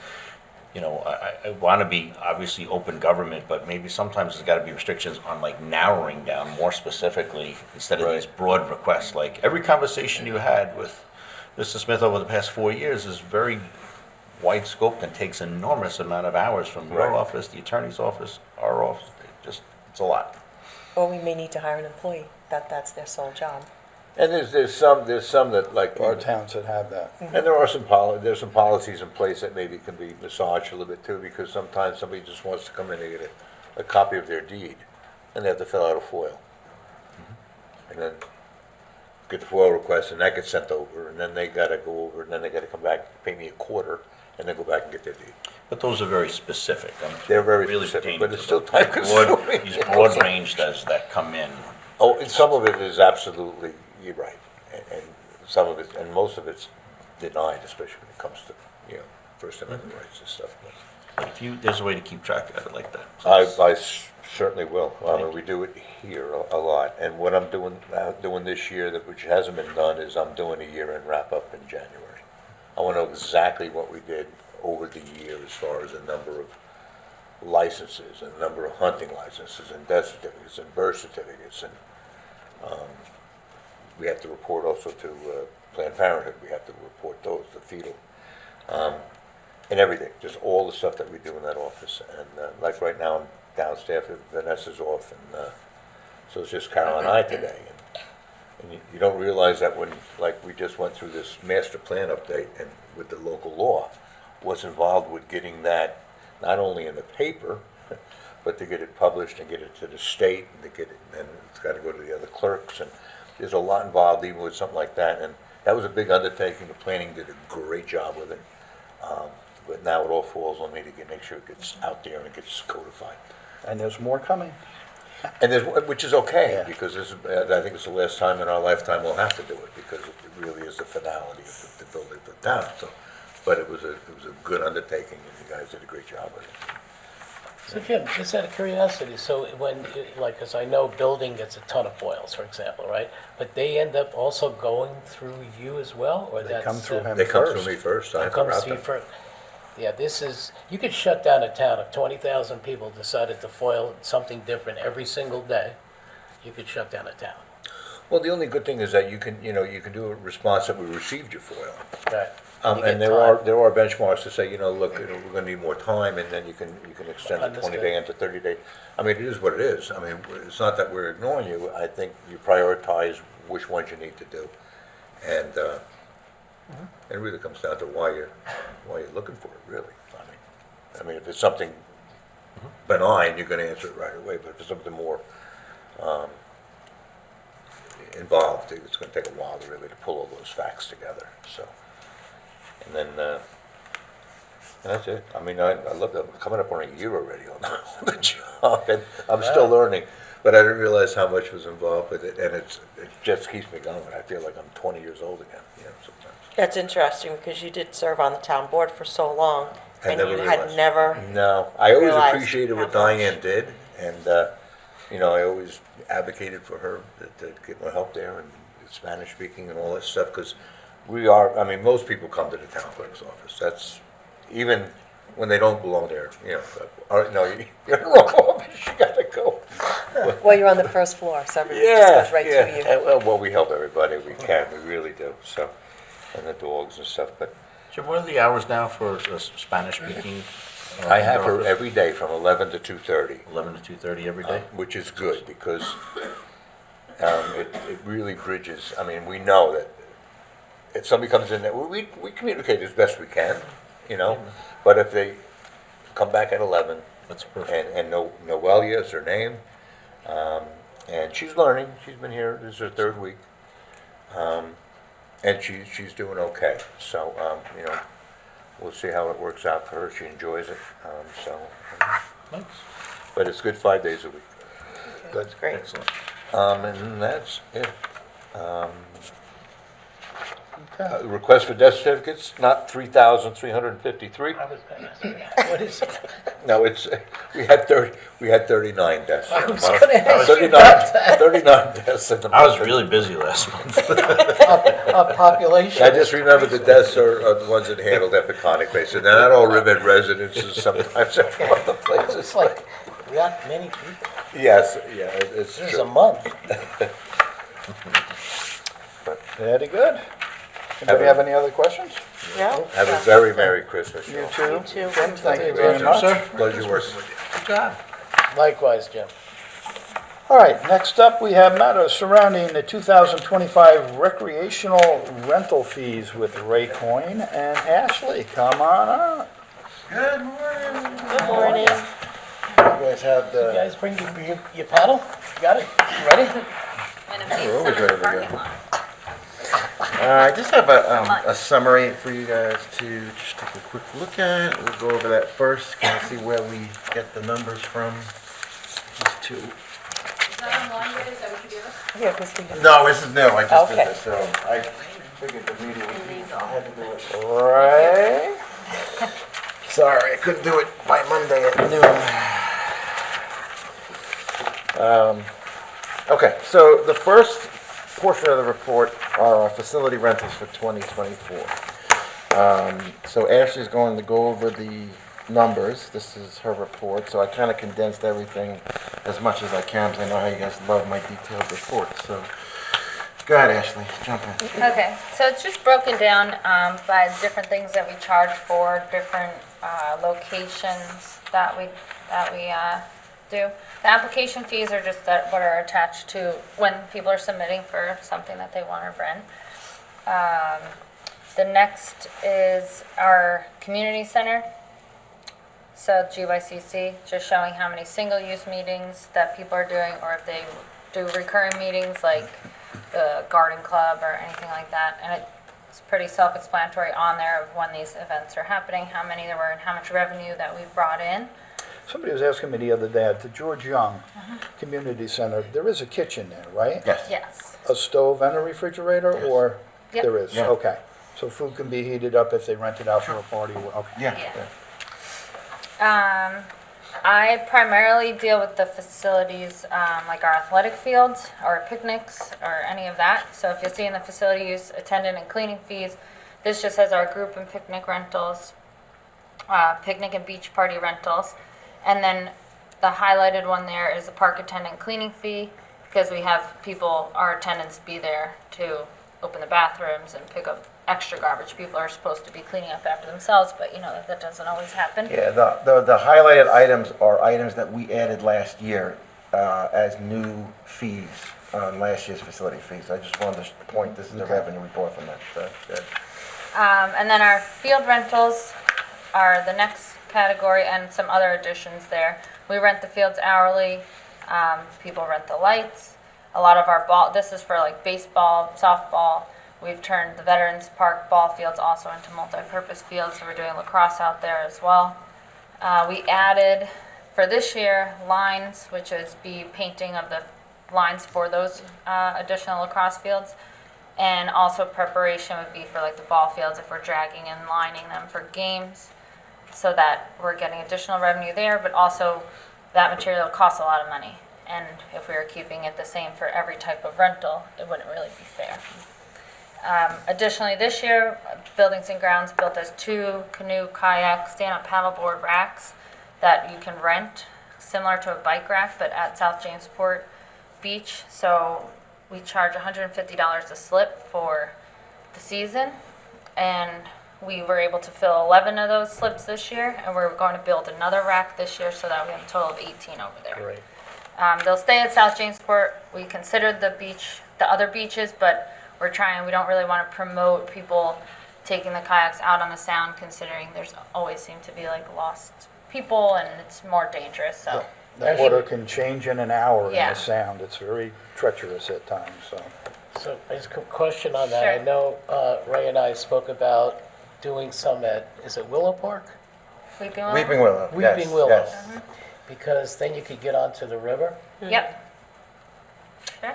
you know, I want to be obviously open government, but maybe sometimes there's got to be restrictions on like narrowing down more specifically instead of these broad requests. Like every conversation you had with Mr. Smith over the past 4 years is very wide scoped and takes enormous amount of hours from your Right. office, the attorney's office, our office. It's a lot. Or we may need to hire an employee, that's their sole job. And there's some that like. There are towns that have that. And there are there's some policies in place that maybe can be massaged a little bit too, because sometimes somebody just wants to come in and get a copy of their deed, and they have to fill out a FOIL. And then get the FOIL request, and that gets sent over, and then they gotta go over, and then they gotta come back, pay me a quarter, and then go back and get their deed. But those are very specific. They're very really specific, pertaining but it's to still the time consuming. These broad range does that come in. Oh, and some of it is absolutely, you're right, and some of it, and most of it's denied, especially when it comes to, you know, First Amendment rights and stuff. But if there's a way to keep track of it like that. I certainly will. I mean, we do it here a lot, and what I'm doing this year, which hasn't been done, is I'm doing a year-end wrap-up in January. I want to know exactly what we did over the year as far as the number of licenses, and the number of hunting licenses, and death certificates, and birth certificates, and we have to report also to Planned Parenthood. We have to report those, the fetal, and everything, just all the stuff that we do in that office. And like right now, I'm downstairs, Vanessa's off, and so it's just Carol and I today. And you don't realize that when, like, we just went through this master plan update and with the local law, what's involved with getting that not only in the paper, but to get it published and get it to the state, and to get it, and it's got to go to the other clerks, and there's a lot involved even with something like that. And that was a big undertaking. The planning did a great job with it, but now it all falls on me to make sure it gets out there and it gets codified. And there's more coming. And which is okay, Yeah. because I think it's the last time in our lifetime we'll have to do it, because it really is the finality of the building of the town. So, but it was a good undertaking, and you guys did a great job with it. So Jim, just out of curiosity, so when, like, because I know building gets a ton of FOILs, for example, right? But they end up also going through you as well, or They that's? come through him They come first. through me first. I have to Comes route to you them. first. Yeah, this is, you could shut down a town if 20,000 people decided to FOIL something different every single day. You could shut down a town. Well, the only good thing is that you can do a response that we received your FOIL. Right. You get And there are benchmarks to say, look, we're going to need more time, and then you can extend the Understood. 20-day into 30-day. I mean, it is what it is. I mean, it's not that we're ignoring you. I think you prioritize which ones you need to do, and it really comes down to why you're looking for it, really. I mean, if it's something benign, you're going to answer it right away. But if it's something more involved, it's going to take a while to pull all those facts together. So. And then, that's it. I mean, I love that. I'm coming up on a year already on the job, and I'm still learning, but I didn't realize how much was involved with it, and it just keeps me going. I feel like I'm 20 years old again, sometimes. That's interesting, because you did serve on the town board for so long, I and never you realized. had never, No, I always realized appreciated what how much. Diane did, and, I always advocated for her to get more help there, and Spanish speaking and all that stuff, because most people come to the town clerk's office. That's, even when they don't belong there, no, you're in the wrong office, you gotta go. Well, you're on the first floor, so everybody just goes right to you. And, well, we help everybody we can, we really do, so, and the dogs and stuff, but Jim, what are the hours now for Spanish speaking? I have her every day from 11 to 2:30. 11 to 2:30 every day? Which is good, because it really bridges. I mean, we know that if somebody comes in, we communicate as best we can, but if they come back at 11, That's perfect. and Noelia is her name, and she's learning. She's been here, this is her third week, and she's doing okay. So, we'll see how it works out for her. She enjoys it, Thanks. but it's good 5 days a week. that's great. Excellent. And that's it. Okay. Request for death certificates, not 3,353. I was gonna ask, what is it? No, it's, we had 39 deaths. I was gonna ask you 39 about that. 39 deaths in the I was month. really busy last month. Population. I just remember the deaths are the ones that handled epiconic basis. They're not all Riverhead residences, sometimes they're from other It's places. like, we got many people. Yes, yeah, it's This is a true. month. Very good. Anybody have any other questions? Yeah. Have a very Merry Christmas, You y'all. too. You too. Jim, thank you Thank very much. Pleasure working with you. Good job. Likewise, Jim. All right, next up, we have matters surrounding the 2025 recreational rental fees with Ray COYNE and Ashley. Come on up. Good morning. Good morning. You guys have You the, guys bring your paddle? You got it? You ready? we're always ready to go. I just have a summary for you guys to just take a quick look at. We'll go over that first, kind of see where we get the numbers from. These two. Here, this can be. No, this is new. I just did Okay. this, so I figured the meeting would be, I had to do it. Ray? Sorry, I couldn't do it by Monday at noon. Okay, so the first portion of the report are our facility rentals for 2024. So Ashley's going to go over the numbers. This is her report, so I kind of condensed everything as much as I can, because I know how you guys love my detailed reports. So go ahead, Ashley, jump in. Okay, so it's just broken down by different things that we charge for, different locations that we do. The application fees are just what are attached to when people are submitting for something that they want to rent. The next is our community center. So GYCC, just showing how many single-use meetings that people are doing, or if they do recurring meetings like the garden club or anything like that. And it's pretty self-explanatory on there of when these events are happening, how many there were, and how much revenue that we've brought in. Somebody was asking me the other day at the George Young Community Center, there is a kitchen there, right? Yes. Yes. A stove and a refrigerator, Yes. or Yep. there is? Yeah. Okay. So food can be heated up if they rent it out for a party, okay. Yeah. Yeah. I primarily deal with the facilities, like our athletic fields, or picnics, or any of that. So if you'll see in the facility use, attendant and cleaning fees, this just has our group and picnic rentals, picnic and beach party rentals. And then the highlighted one there is the park attendant cleaning fee, because we have people, our attendants be there to open the bathrooms and pick up extra garbage. People are supposed to be cleaning up after themselves, but you know that doesn't always happen. Yeah, the highlighted items are items that we added last year as new fees on last year's facility fees. I just wanted to point, this is the revenue report from that. And then our field rentals are the next category, and some other additions there. We rent the fields hourly. People rent the lights. A lot of our ball, this is for like baseball, softball. We've turned the Veterans Park ball fields also into multi-purpose fields, so we're doing lacrosse out there as well. We added, for this year, lines, which is painting of the lines for those additional lacrosse fields. And also preparation would be for like the ball fields if we're dragging and lining them for games, so that we're getting additional revenue there, but also that material costs a lot of money. And if we were keeping it the same for every type of rental, it wouldn't really be fair. Additionally, this year, Buildings and Grounds built us 2 canoe, kayak, stand-up paddleboard racks that you can rent, similar to a bike rack, but at South Jamesport Beach. So we charge $150 a slip for the season, and we were able to fill 11 of those slips this year, and we're going to build another rack this year so that we have a total of 18 over there. Great. They'll stay at South Jamesport. We considered the other beaches, but we don't really want to promote people taking the kayaks out on the sound, considering there's always seem to be like lost people and it's more dangerous, so. The water can change in an hour in Yeah. the sound. It's very treacherous at times, so. So just a question on that. I Sure. know Ray and I spoke about doing some is it Willow Park? Weeping Willow? Weeping Willow. yes, Weeping Willow. yes. Because then you could get onto the river. Yep. Sure.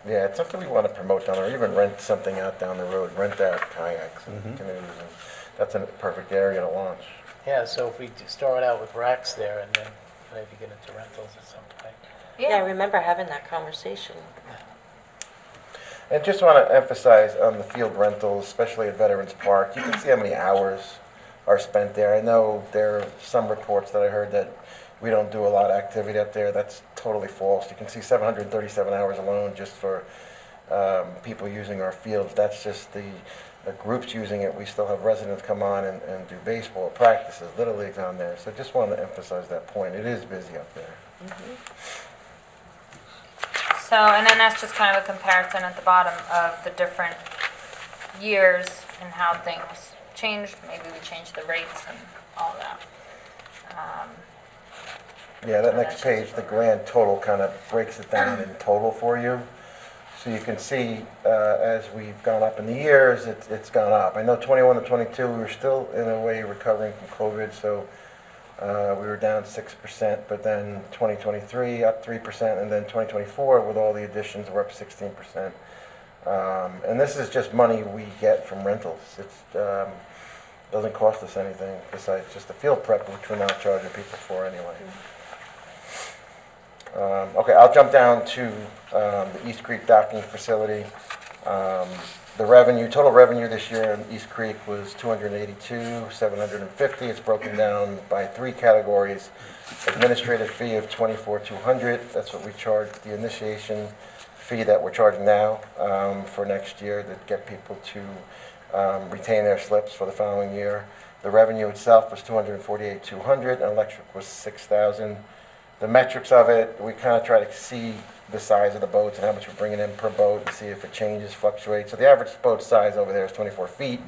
Yeah, it's something we want to promote down there, even rent something out down the road, rent out kayaks and canoes. And that's a perfect area to launch. Yeah, so if we start out with racks there and then maybe get into rentals at some point. Yeah, I remember having that conversation. And just want to emphasize on the field rentals, especially at Veterans Park, you can see how many hours are spent there. I know there are some reports that I heard that we don't do a lot of activity up there. That's totally false. You can see 737 hours alone just for people using our fields. That's just the groups using it. We still have residents come on and do baseball practices, Little League's on there. So just wanted to emphasize that point. It is busy up there. So, and then that's just kind of a comparison at the bottom of the different years and how things changed. Maybe we changed the rates and all that. Yeah, that next page, the grand total kind of breaks it down in total for you. So you can see as we've gone up in the years, it's gone up. I know 21 to 22, we were still in a way recovering from COVID, so we were down 6%, but then 2023 up 3%, and then 2024 with all the additions we're up 16%. And this is just money we get from rentals. It doesn't cost us anything besides just the field prep, which we're now charging people for anyway. Okay, I'll jump down to the East Creek docking facility. The revenue, total revenue this year in East Creek was $282,750. It's broken down by 3 categories. Administrative fee of $24,200. That's what we charge, the initiation fee that we're charging now for next year to get people to retain their slips for the following year. The revenue itself was $248,200, and electric was $6,000. The metrics of it, we kind of try to see the size of the boats and how much we're bringing in per boat and see if it changes, fluctuates. So the average boat size over there is 24 feet.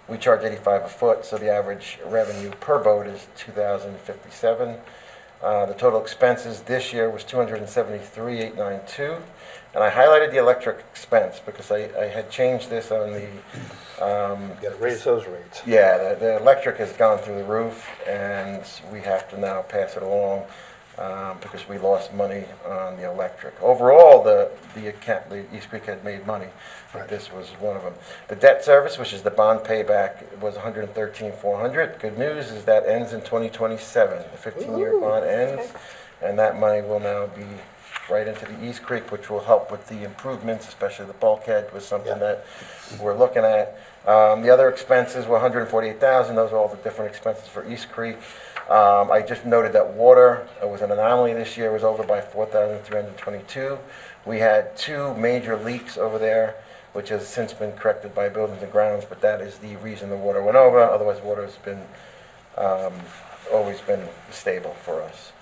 We charge 85 a foot, so the average revenue per boat is $2,057. The total expenses this year was $273,892. And I highlighted the electric expense because I had changed this on the... You gotta raise those rates. Yeah, the electric has gone through the roof, and we have to now pass it along because we lost money on the electric. Overall, the East Creek had made money, but this was one of them. The debt service, which is the bond payback, was $113,400. Good news is that ends in 2027. The 15-year bond ends, and that money will now be right into the East Creek, which will help with the improvements, especially the bulkhead was something that we're looking at. The other expenses were $148,000. Those are all the different expenses for East Creek. I just noted that water was an anomaly this year, was over by 4,322. We had 2 major leaks over there, which has since been corrected by Buildings and Grounds, but that is the reason the water went over. Otherwise, water has been always been stable for us.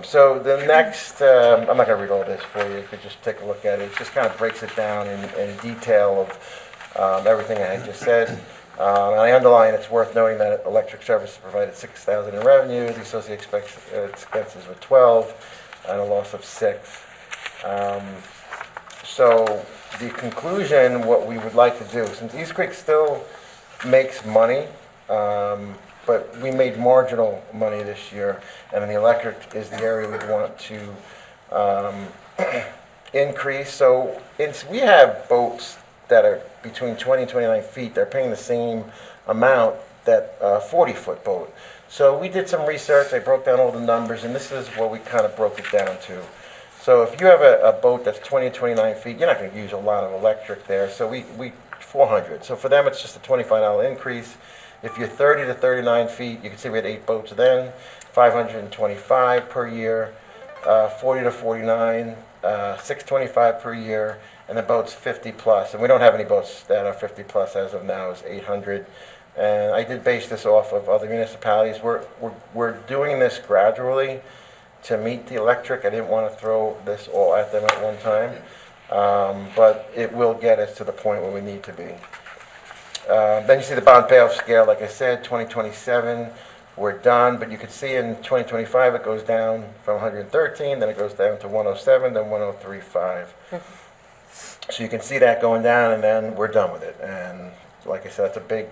So the next, I'm not going to read all this for you. You could just take a look at it. It just kind of breaks it down in detail of everything I had just said. And I underline it's worth noting that electric services provided $6,000 in revenue. The associated expenses were $12,000 and a loss of $6,000. So the conclusion, what we would like to do, since East Creek still makes money, but we made marginal money this year, and then the electric is the area we want to increase. So we have boats that are between 20 and 29 feet. They're paying the same amount that a 40-foot boat. So we did some research. I broke down all the numbers, and this is what we kind of broke it down to. So if you have a boat that's 20 to 29 feet, you're not going to use a lot of electric there. So we $400. So for them, it's just a $25 increase. If you're 30 to 39 feet, you can see we had 8 boats then, $525 per year. 40 to 49, $625 per year, and the boats 50 plus. And we don't have any boats that are 50 plus as of now. It's 800. And I did base this off of other municipalities. We're doing this gradually to meet the electric. I didn't want to throw this all at them at one time, but it will get us to the point where we need to be. Then you see the bond payoff scale. Like I said, 2027, we're done. But you can see in 2025, it goes down from 113, then it goes down to 107, then 103.5. So you can see that going down, and then we're done with it. And like I said, that's a big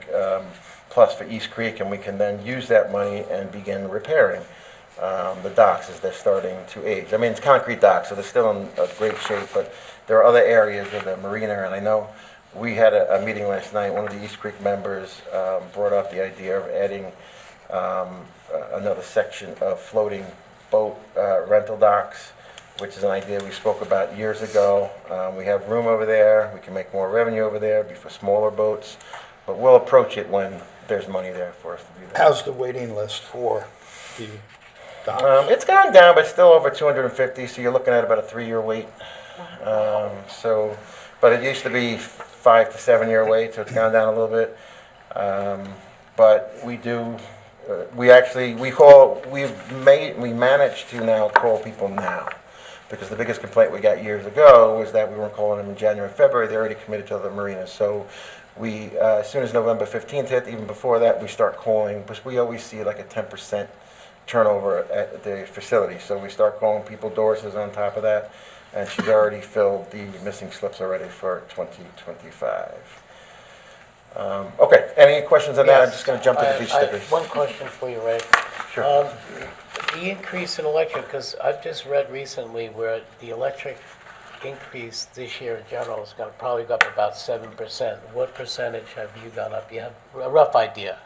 plus for East Creek, and we can then use that money and begin repairing. the docks as they're starting to age. I mean, it's concrete docks, so they're still in a great shape, but there are other areas of the marina, and I know we had a meeting last night. One of the East Creek members brought up the idea of adding another section of floating boat rental docks, which is an idea we spoke about years ago. We have room over there. We can make more revenue over there, be for smaller boats, but we'll approach it when there's money there for us to do that. How's the waiting list for the docks? It's gone down, but still over 250, so you're looking at about a 3-year wait. But it used to be 5 to 7 year wait, so it's gone down a little bit. But we do, we managed to now call people now. Because the biggest complaint we got years ago was that we weren't calling them in January and February, they already committed to other marinas. So we, as soon as November 15th hit, even before that, we start calling, because we always see like a 10% turnover at the facility. So we start calling people. Doris is on top of that, and she's already filled the missing slips already for 2025. Okay, any questions on that? I'm just going to jump to the beach stickers. One question for you, Ray. Sure. The increase in electric, because I've just read recently where the electric increase this year in general is going to probably go up about 7%. What percentage have you gone up? You have a rough idea?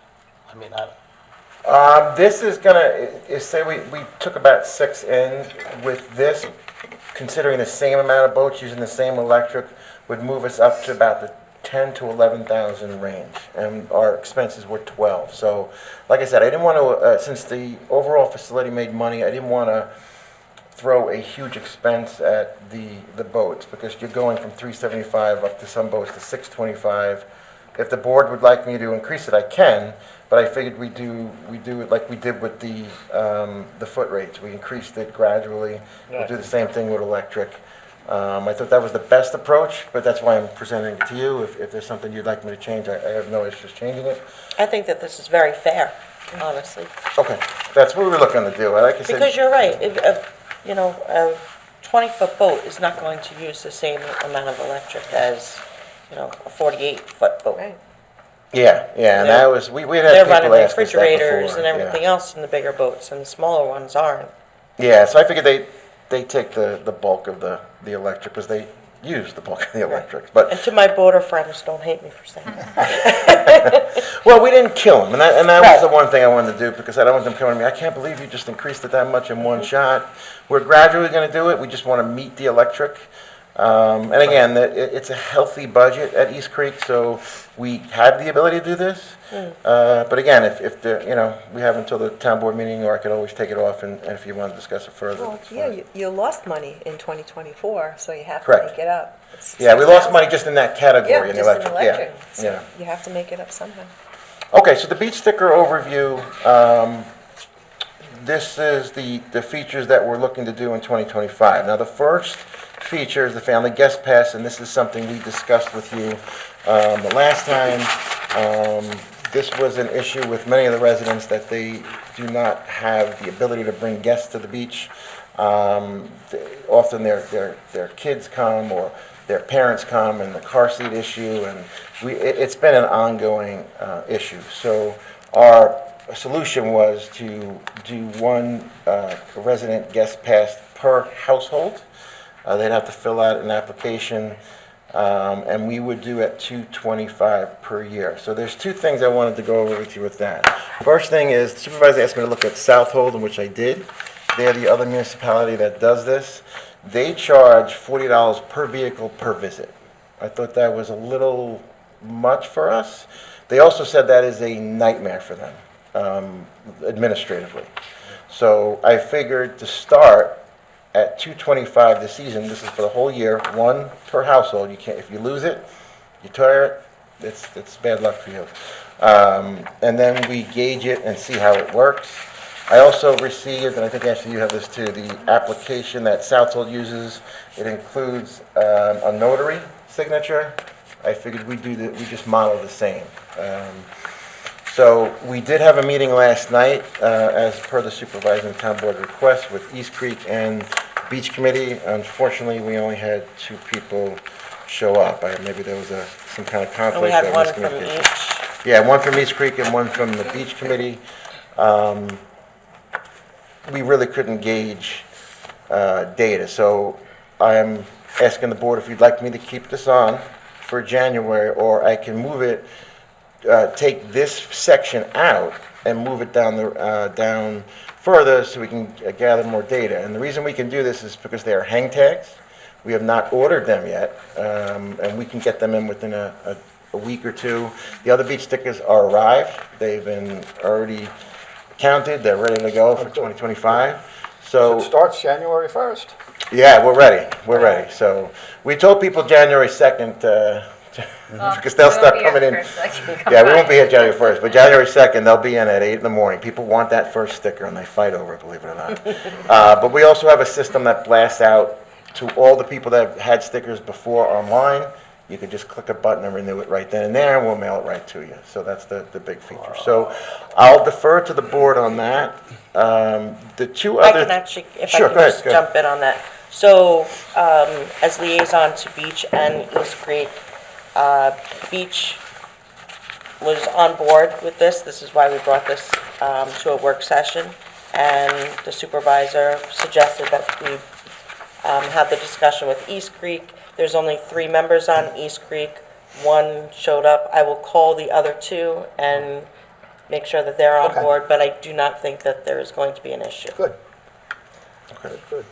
I mean, This is gonna, say we took about 6 in. With this, considering the same amount of boats using the same electric, would move us up to about the 10 to 11,000 range, and our expenses were 12. So, like I said, I didn't want to, since the overall facility made money, I didn't want to throw a huge expense at the boats, because you're going from 375 up to some boats to 625. If the board would like me to increase it, I can, but I figured we do it like we did with the foot rates. We increased it gradually. We'll do the same thing with electric. I thought that was the best approach, but that's why I'm presenting it to you. If there's something you'd like me to change, I have no issues changing it. I think that this is very fair, honestly. Okay, that's what we were looking to do. Like I said, Because you're right, if, a 20-foot boat is not going to use the same amount of electric as, a 48-foot boat. yeah, and that was we'd had They're people running ask us that refrigerators before, and everything else in the bigger boats, and the smaller ones aren't. Yeah, so I figured they take the bulk of the electric, because they use the bulk of the electric. But And to my border friends, don't hate me for saying that. well, we didn't kill them, and that was the one thing I wanted to do, because I don't want them coming to me, I can't believe you just increased it that much in one shot. We're gradually going to do it. We just want to meet the electric. And again, it's a healthy budget at East Creek, so we have the ability to do this. But again, if we have until the town board meeting, or I could always take it off, and if you want to discuss it further. Well, that's yeah, fine. you lost money in 2024, so you have to Correct. make it up. It's Yeah, we lost 6,000. money just in that category in the just in electric. electric. Yeah, So yeah. you have to make it up somehow. Okay, so the beach sticker overview, this is the features that we're looking to do in 2025. Now, the first feature is the family guest pass, and this is something we discussed with you the last time. This was an issue with many of the residents, that they do not have the ability to bring guests to the beach. Often their kids come, or their parents come, and the car seat issue, and it's been an ongoing issue. So our solution was to do one resident guest pass per household. They'd have to fill out an application, and we would do at $225 per year. So there's 2 things I wanted to go over with you with that. First thing is, the supervisor asked me to look at Southold, which I did. They're the other municipality that does this. They charge $40 per vehicle per visit. I thought that was a little much for us. They also said that is a nightmare for them, administratively. So I figured to start at $225 this season. This is for the whole year, 1 per household. You can't, if you lose it, you tire it, it's bad luck for you. And then we gauge it and see how it works. I also received, and I think actually you have this too, the application that Southold uses. It includes a notary signature. I figured we just model the same. So we did have a meeting last night, as per the supervisor and town board request, with East Creek and Beach Committee. Unfortunately, we only had 2 people show up. Maybe there was some kind of conflict. And we had or one from miscommunication. each. Yeah, 1 from East Creek and 1 from the Beach Committee. we really couldn't gauge data. So I'm asking the board if you'd like me to keep this on for January, or I can move it, take this section out and move it down further so we can gather more data. And the reason we can do this is because they are hang tags. We have not ordered them yet, and we can get them in within a week or two. The other beach stickers are arrived. They've been already counted. They're ready to go for 2025. So it starts January 1st. Yeah, we're ready. We're ready. So we told people January 2nd because they'll start coming in. Yeah, we won't be here January 1st, but January 2nd, they'll be in at 8 in the morning. People want that first sticker, and they fight over it, believe it or not. But we also have a system that blasts out to all the people that have had stickers before online. You can just click a button and renew it right then and there, and we'll mail it right to you. So that's the big feature. So I'll defer to the board on that. The two I other... can actually, if Sure, I go can ahead, just go ahead. jump in on that. So, as liaison to Beach and East Creek, Beach was on board with this. This is why we brought this to a work session. And the supervisor suggested that we have the discussion with East Creek. There's only 3 members on East Creek. 1 showed up. I will call the other 2 and make sure that they're on Okay. board, but I do not think that there is going to be an issue. Good. Okay. Good.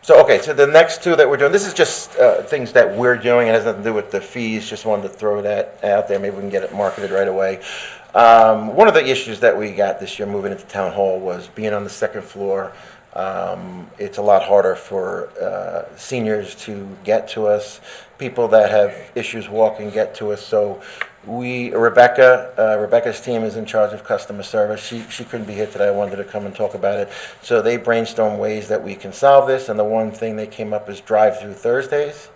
So the next 2 that we're doing, this is just things that we're doing. It has nothing to do with the fees. Just wanted to throw that out there. Maybe we can get it marketed right away. One of the issues that we got this year moving into Town Hall was being on the 2nd floor. It's a lot harder for seniors to get to us. People that have issues walking get to us. So Rebecca's team is in charge of customer service. She couldn't be here today. I wanted to come and talk about it. So they brainstormed ways that we can solve this, and the one thing they came up is drive-through Thursdays.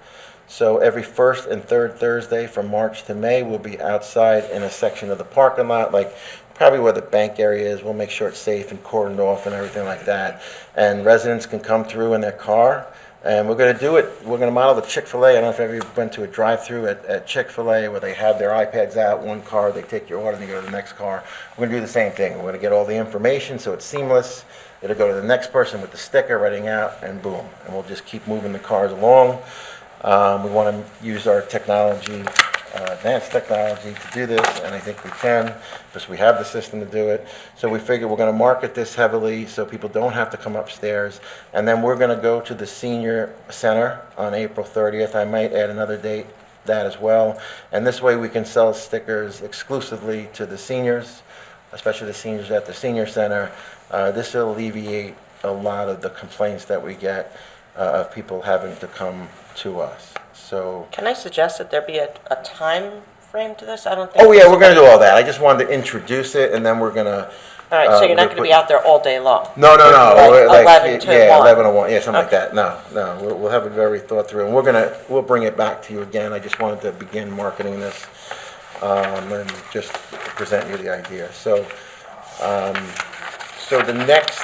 So every first and third Thursday from March to May, we'll be outside in a section of the parking lot, like probably where the bank area is. We'll make sure it's safe and cordoned off and everything like that. And residents can come through in their car. And we're going to do it, we're going to model the Chick-fil-A. I don't know if everybody went to a drive-through at Chick-fil-A where they have their iPads out, one car, they take your order and they go to the next car. We're going to do the same thing. We're going to get all the information so it's seamless. It'll go to the next person with the sticker writing out, and boom. And we'll just keep moving the cars along. We want to use our technology, advanced technology to do this, and I think we can because we have the system to do it. So we figure we're going to market this heavily so people don't have to come upstairs. And then we're going to go to the senior center on April 30th. I might add another date that as well. And this way we can sell stickers exclusively to the seniors, especially the seniors at the senior center. This will alleviate a lot of the complaints that we get of people having to come to us. So. Can I suggest that there be a time frame to this? I don't think. Oh yeah, we're going to do all that. I just wanted to introduce it, and then we're going to. All right, so you're not going to be out there all day long? No. Like 11 to 1? Yeah, 11 to 1, yeah, something like Okay. that. No, we'll have it very thought through, and we'll bring it back to you again. I just wanted to begin marketing this, and just present you the idea. So the next,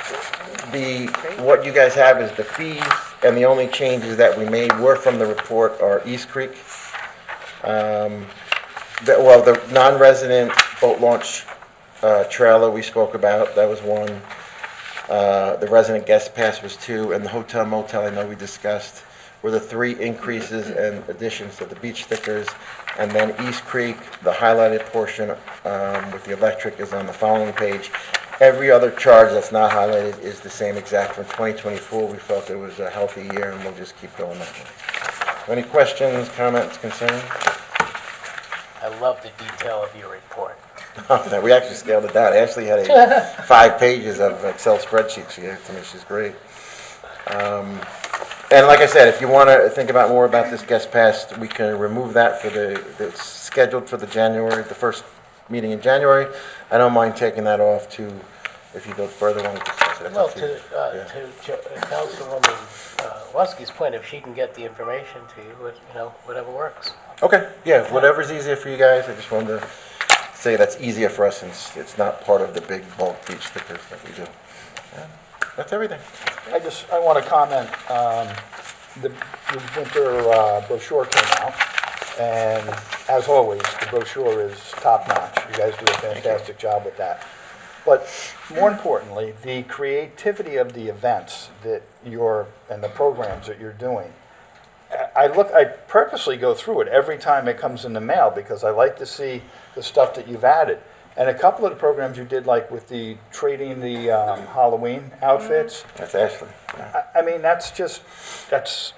what you guys have is the fees, and the only changes that we made were from the report are East Creek. The non-resident boat launch trailer we spoke about, that was 1. The resident guest pass was 2, and the hotel motel I know we discussed were the 3 increases and additions to the beach stickers. And then East Creek, the highlighted portion with the electric is on the following page. Every other charge that's not highlighted is the same exact. From 2024, we felt it was a healthy year, and we'll just keep going that way. Any questions, comments, concerns? I love the detail of your report. We actually scaled it down. Ashley had 5 pages of Excel spreadsheets she gave to me. She's great. And like I said, if you want to think about more about this guest pass, we can remove that for it's scheduled for the first meeting in January. I don't mind taking that off too, if you go further on. Well, to Councilwoman Lusky's point, if she can get the information to you, whatever works. Okay, yeah, whatever's easier for you guys. I just wanted to say that's easier for us since it's not part of the big bulk beach stickers that we do. Yeah, that's everything. I want to comment, the winter brochure came out, and as always, the brochure is top-notch. You guys do a fantastic job with that. But more importantly, the creativity of the events that and the programs that you're doing. I purposely go through it every time it comes in the mail because I like to see the stuff that you've added. And a couple of the programs you did, like with the trading the Halloween outfits, That's Ashley. I mean, that's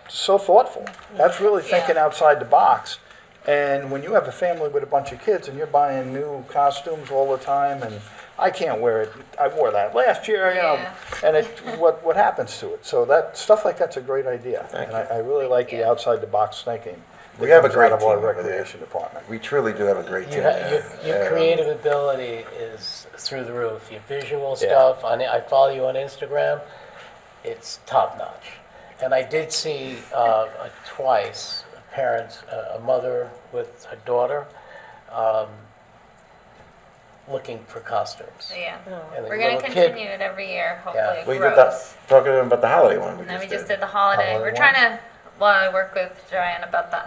so thoughtful. That's really thinking outside the box. And when you have a family with a bunch of kids and you're buying new costumes all the time, and I can't wear it, I wore that last year, you know, and what happens to it? So that stuff like that's a great idea. Thank and I really like the outside the box thinking. We have a that great comes out of team our over there. recreation department. We truly do have a great team. Your creative ability is through the roof. Your visual stuff, I follow you on Instagram, it's top notch. And I did see twice parents, a mother with her daughter, looking for costumes. Yeah. And the We're gonna little continue it every year, hopefully it We did grows. that, talking to them about the holiday one. And then we just did the holiday. We're trying to, well, I work with Joanne about the,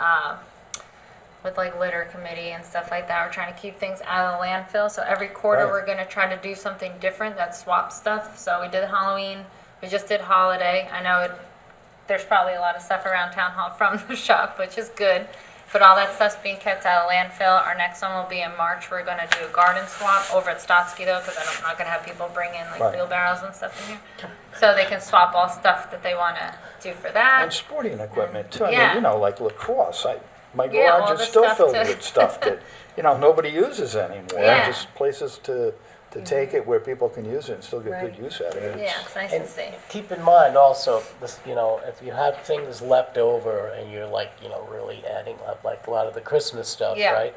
with like litter committee and stuff like that. We're trying to keep things out of the landfill. So every quarter Right. we're gonna try to do something different that swaps stuff. So we did Halloween, we just did holiday. I know there's probably a lot of stuff around town hall from the shop, which is good. But all that stuff's being kept out of landfill. Our next one will be in March. We're gonna do a garden swap over at Stotsky though, because I'm not gonna have people bring in like Right. wheelbarrows and stuff in here. So they can swap all stuff that they wanna do for that. And sporting equipment too. I Yeah. mean, you know, like lacrosse. My Yeah, all garage the is still stuff filled to- with stuff that, you know, nobody uses anymore. Yeah. Just places to take it where people can use it and still get Right. good use out of it. Yeah, it's nice And to see. keep in mind also, this, you know, if you have things left over and you're like, you know, really adding up like a lot of the Christmas stuff, Yeah. right?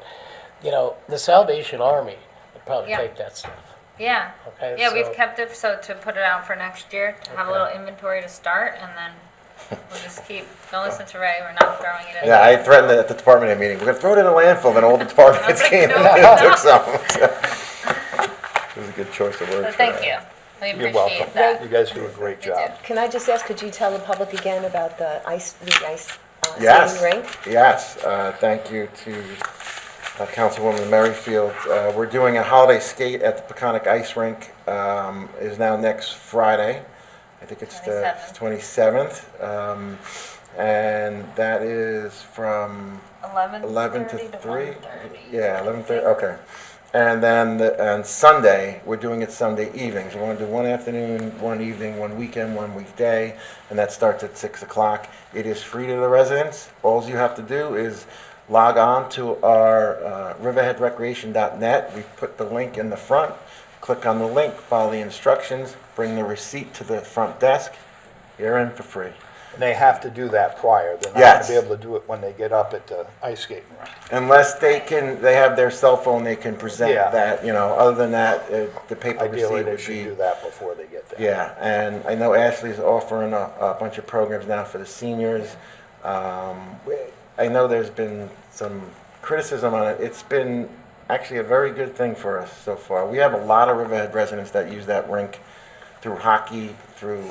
You know, the Salvation Army would probably Yeah. take that stuff. Yeah. Okay, Yeah, we've so- kept it so to put it out for next year, to have a Okay. little inventory to start, and then we'll just keep, don't listen to Ray, we're not throwing it in. Yeah, I threatened it at the department head meeting. We're gonna throw it in a landfill, then all the department heads like, came no. and took some. It was a good choice of words. So for thank that. you. We You're appreciate welcome. that. You guys do a great job. Can I just ask, could you tell the public again about the ice Yes, skating rink? yes. Thank you to Councilwoman Merrifield. We're doing a holiday skate at the Peconic Ice Rink. Is now next Friday. I think it's the 27th. And that is from 11 to 3? Yeah, 11:30, okay. And then on Sunday, we're doing it Sunday evenings. We're going to do one afternoon, one evening, one weekend, one weekday, and that starts at 6 o'clock. It is free to the residents. All you have to do is log on to our riverheadrecreation.net. We put the link in the front. Click on the link, follow the instructions, bring the receipt to the front desk. You're in for free. And they have to do that prior. They're not Yes. going to be able to do it when they get up at the ice skating rink. Unless they have their cell phone, they can present Yeah. that, other than that, the paper Ideally, receipt they would should be. do that before they get there. Yeah, and I know Ashley's offering a bunch of programs now for the seniors. I know there's been some criticism on it. It's been actually a very good thing for us so far. We have a lot of Riverhead residents that use that rink through hockey, through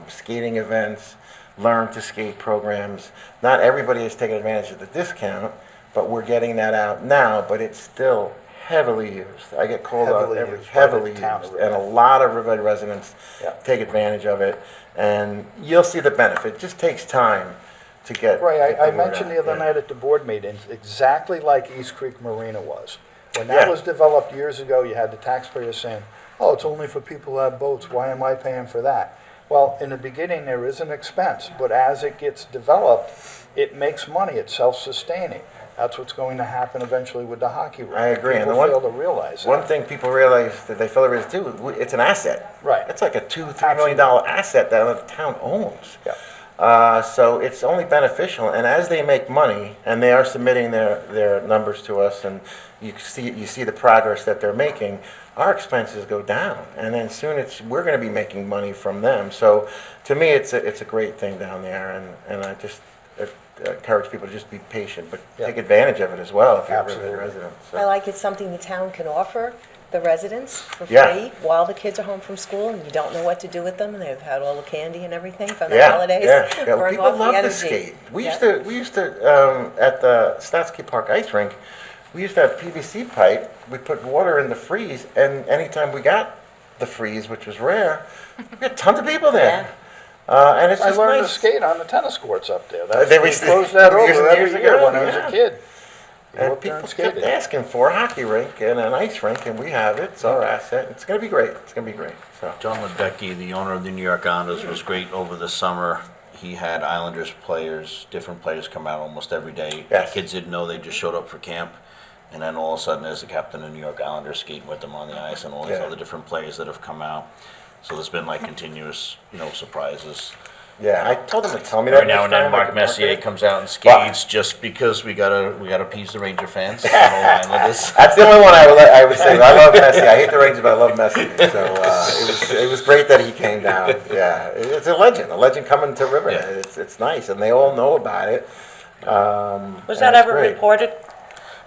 skating events, learn to skate programs. Not everybody has taken advantage of the discount, but we're getting that out now, but it's still heavily used. I get called out Heavily used by the heavily town of used, and a Riverhead. lot of Riverhead residents Yeah. take advantage of it, and you'll see the benefit. It just takes time to get. Right, get I word mentioned out. the other Yeah. night at the board meeting, exactly like East Creek Marina was. When Yeah. that was developed years ago, you had the taxpayers saying, oh, it's only for people who have boats, why am I paying for that? Well, in the beginning, there is an expense, but as it gets developed, it makes money, it's self-sustaining. That's what's going to happen eventually with the hockey rink. I agree, and People the one- fail to realize One that. thing people realize that they fail to realize too, it's an asset. Right. It's like a $2-3 million asset that the town owns. Yeah. So it's only beneficial, and as they make money, and they are submitting their numbers to us, and you see the progress that they're making, our expenses go down, and then soon we're going to be making money from them. So to me, it's a great thing down there, and I just encourage people to just be patient, but Yeah. take advantage of it as well if you're a Absolutely. Riverhead resident. So. I like it's something the town can offer the residents for Yeah. free while the kids are home from school and you don't know what to do with them and they've had all the candy and everything from the Yeah, holidays. yeah. Burn People off the love to energy. skate. We Yeah. used to at the Stotsky Park Ice Rink, we used to have PVC pipe. We put water in the freeze, and anytime we got the freeze, which was rare, we had tons of people there. And it's I just learned to nice. skate on the tennis courts up there. They We was- closed that years over and every years year ago, when I was yeah. a kid. You go And up there people and kept skated. asking for a hockey rink and an ice rink, and we have it. It's our asset. It's going to be great. It's going to be great. So. John Ledecky, the owner of the New York Islanders, was great over the summer. He had Islanders players, different players come out almost every day. Yes. Kids didn't know, they just showed up for camp. And then all of a sudden, there's the captain of the New York Islanders skating with them on the ice and all these Yeah. other different players that have come out. So there's been like continuous, surprises. Yeah, I told him to tell me that. Every now and next then, time I Mark could mark Messier it. comes out and skates just because we gotta appease the Ranger fans. and all Islanders. That's the only one I would say. I love Messi. I hate the Rangers, but I love Messi. So it was great that he came down. Yeah, it's a legend coming to Riverhead. Yeah. It's nice, and they all know about it. Was that ever reported?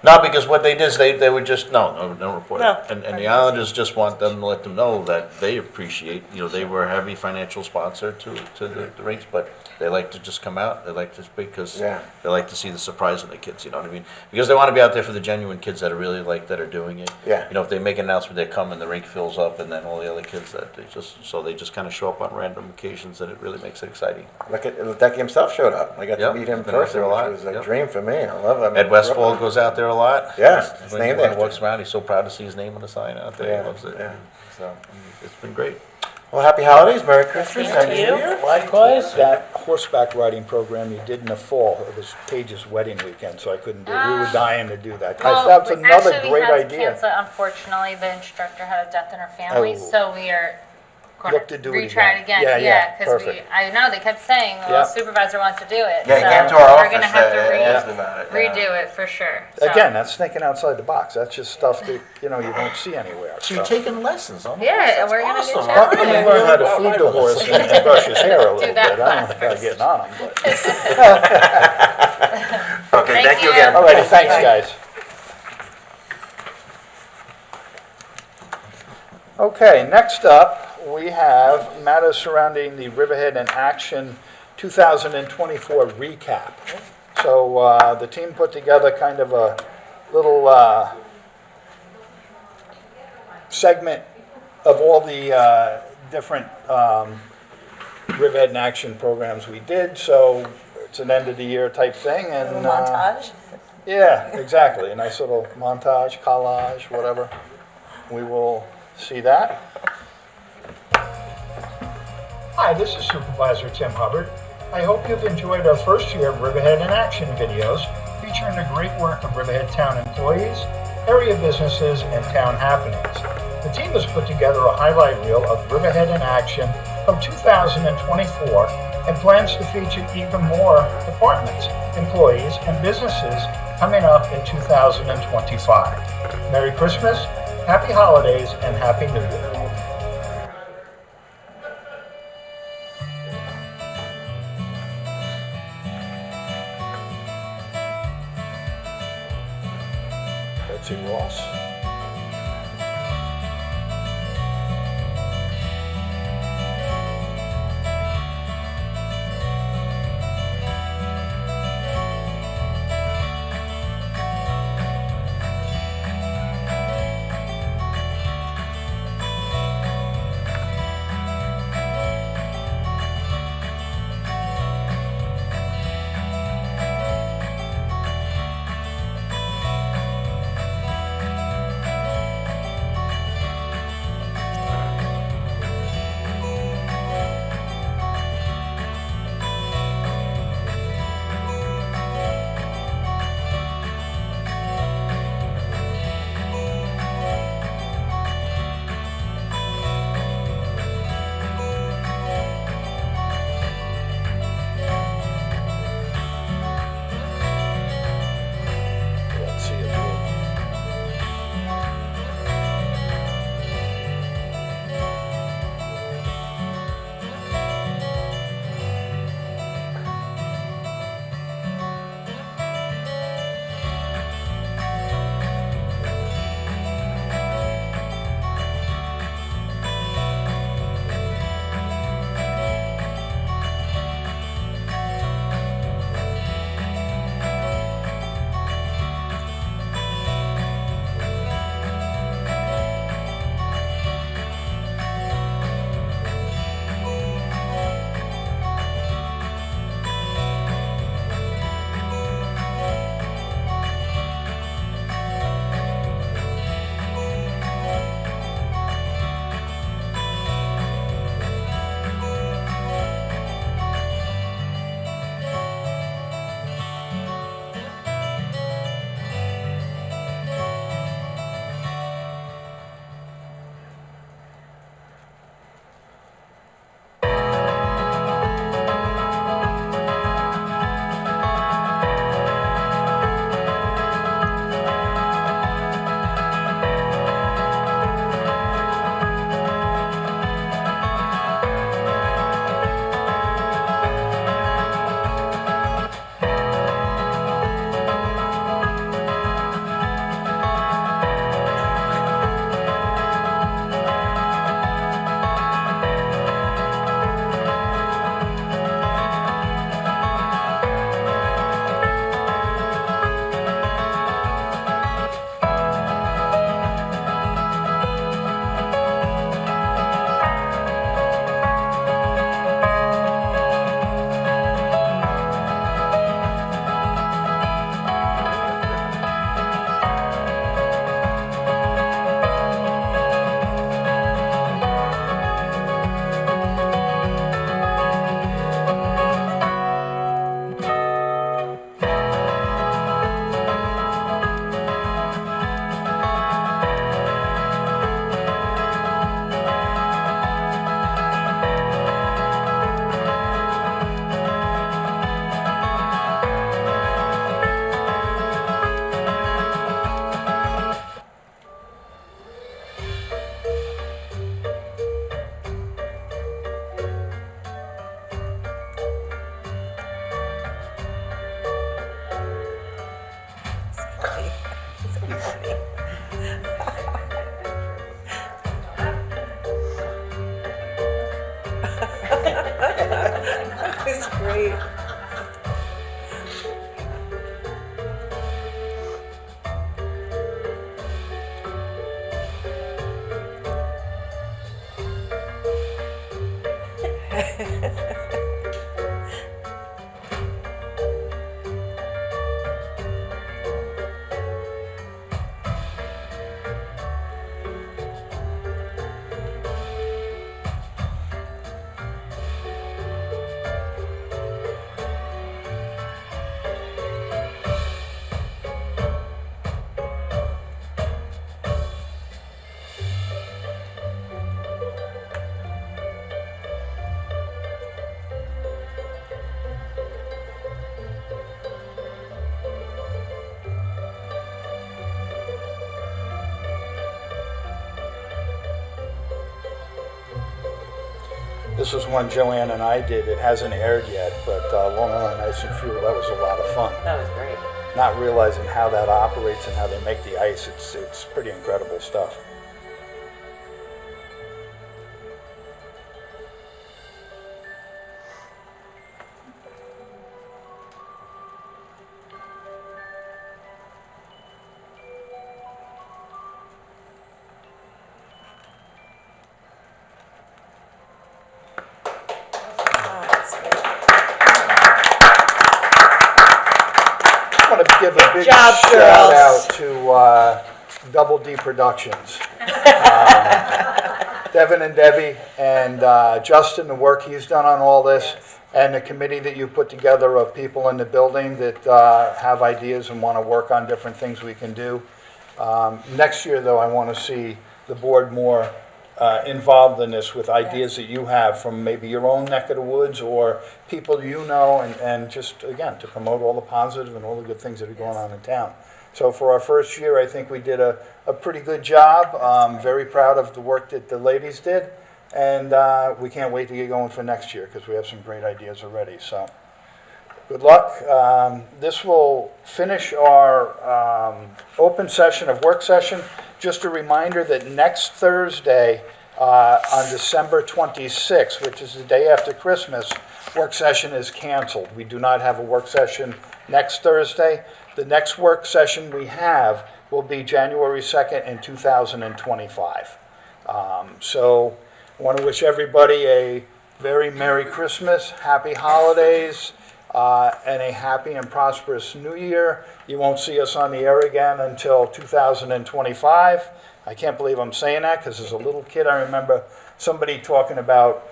No, because what they did is they would just, no report. No. And the Islanders just want them to let them know that they appreciate, they were a heavy financial sponsor to the rinks, but they like to just come out, they like to, because Yeah. they like to see the surprise of the kids, you know what I mean? Because they want to be out there for the genuine kids that are really that are doing it. Yeah. If they make an announcement, they come and the rink fills up, and then all the other kids they just kind of show up on random occasions, and it really makes it exciting. Look at Ledecky himself showed up. I got Yep, to meet him he's been out person, there a which lot. was a Yep. dream for me. I love him. Ed Westfall goes out there a lot. Yeah, He's- it's when named he after walks around, he's so proud to see his name on the sign out there. Yeah, He loves it. yeah. So, It's been great. well, happy holidays, Merry Christmas, Thank Happy you. New Year. Likewise. That horseback riding program you did in the fall, it was Paige's wedding weekend, so I couldn't do it. We were dying to do that. Well, That was another actually, great we had to idea. cancel it. Unfortunately, the instructor had a death in her family, Oh. so we are going Look to do it retry it again. again. Yeah, because perfect. I know they kept saying, well, Yeah. the supervisor wants to do it. Yeah, he so came to our we're office gonna have to and asked about it. yeah. redo it for sure. So. Again, that's thinking outside the box. That's just stuff that, you don't see anywhere. So you're taking lessons on Yeah, we're gonna get I'm gonna learn how to Yeah. feed the horse and brush his hair a little bit. that I don't know about getting on him, but. Okay, thank you you. again. All righty, thanks, guys. Okay, next up, we have matters surrounding the Riverhead in Action 2024 recap. So the team put together kind of a little segment of all the different Riverhead in Action programs we did. So it's an end of the year type thing, and Montage? yeah, exactly. A nice little montage, collage, whatever. We will see that. Hi, this is Supervisor Tim Hubbard. I hope you've enjoyed our first year of Riverhead in Action videos featuring the great work of Riverhead Town employees, area businesses, and town happenings. The team has put together a highlight reel of Riverhead in Action from 2024 and plans to feature even more departments, employees, and businesses coming up in 2025. Merry Christmas, Happy Holidays, and Happy New Year. Betsy Ross. great. This was one Joanne and I did. It hasn't aired yet, but Long Island Ice and Fuel, that was a lot of fun. That was great. Not realizing how that operates and how they make the ice, it's pretty incredible stuff. I want to give a big job, shout girls. out to Double D Productions. Devin and Debbie and Justin, the work he's done on all this, and the committee that you put together of people in the building that have ideas and want to work on different things we can do. Next year, though, I want to see the board more involved in this with ideas that you have from maybe your own neck of the woods or people you know, and just, again, to promote all the positive and all the good things that are going on in town. So for our first year, I think we did a pretty good job. Very proud of the work that the ladies did, and we can't wait to get going for next year because we have some great ideas already. So good luck. This will finish our open session of work session. Just a reminder that next Thursday, on December 26th, which is the day after Christmas, work session is canceled. We do not have a work session next Thursday. The next work session we have will be January 2nd in 2025. So I want to wish everybody a very Merry Christmas, Happy Holidays, and a happy and prosperous New Year. You won't see us on the air again until 2025. I can't believe I'm saying that because as a little kid I remember somebody talking about,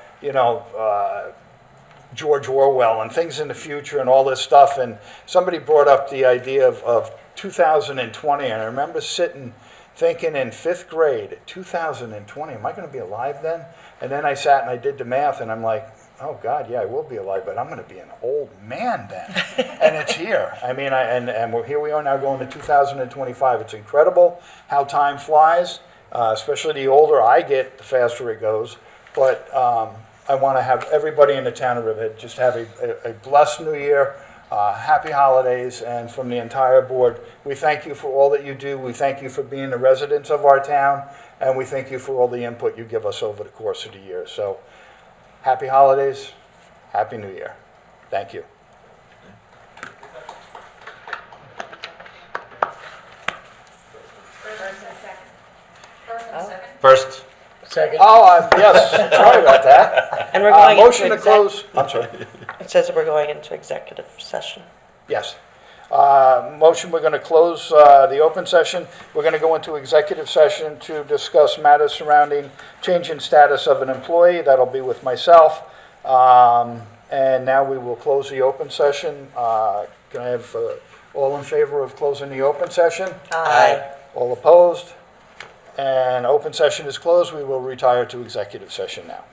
George Orwell and things in the future and all this stuff, and somebody brought up the idea of 2020, and I remember sitting thinking in 5th grade, 2020, am I going to be alive then? And then I sat and I did the math, and I'm like, oh God, yeah, I will be alive, but I'm going to be an old man then. And it's here. I mean, here we are now going to 2025. It's incredible how time flies, especially the older I get, the faster it goes. But I want to have everybody in the town of Riverhead just have a blessed New Year, happy holidays, and from the entire board, we thank you for all that you do. We thank you for being the residents of our town, and we thank you for all the input you give us over the course of the year. So, happy holidays, happy New Year. Thank you. First, Second. Oh, yes, sorry about that. And we're going Motion into to close, I'm sorry. It says that we're going into executive session. Yes. Motion, we're going to close the open session. We're going to go into executive session to discuss matters surrounding change in status of an employee. That'll be with myself. And now we will close the open session. Can I have all in favor of closing the open session? Aye. All opposed? And open session is closed. We will retire to executive session now.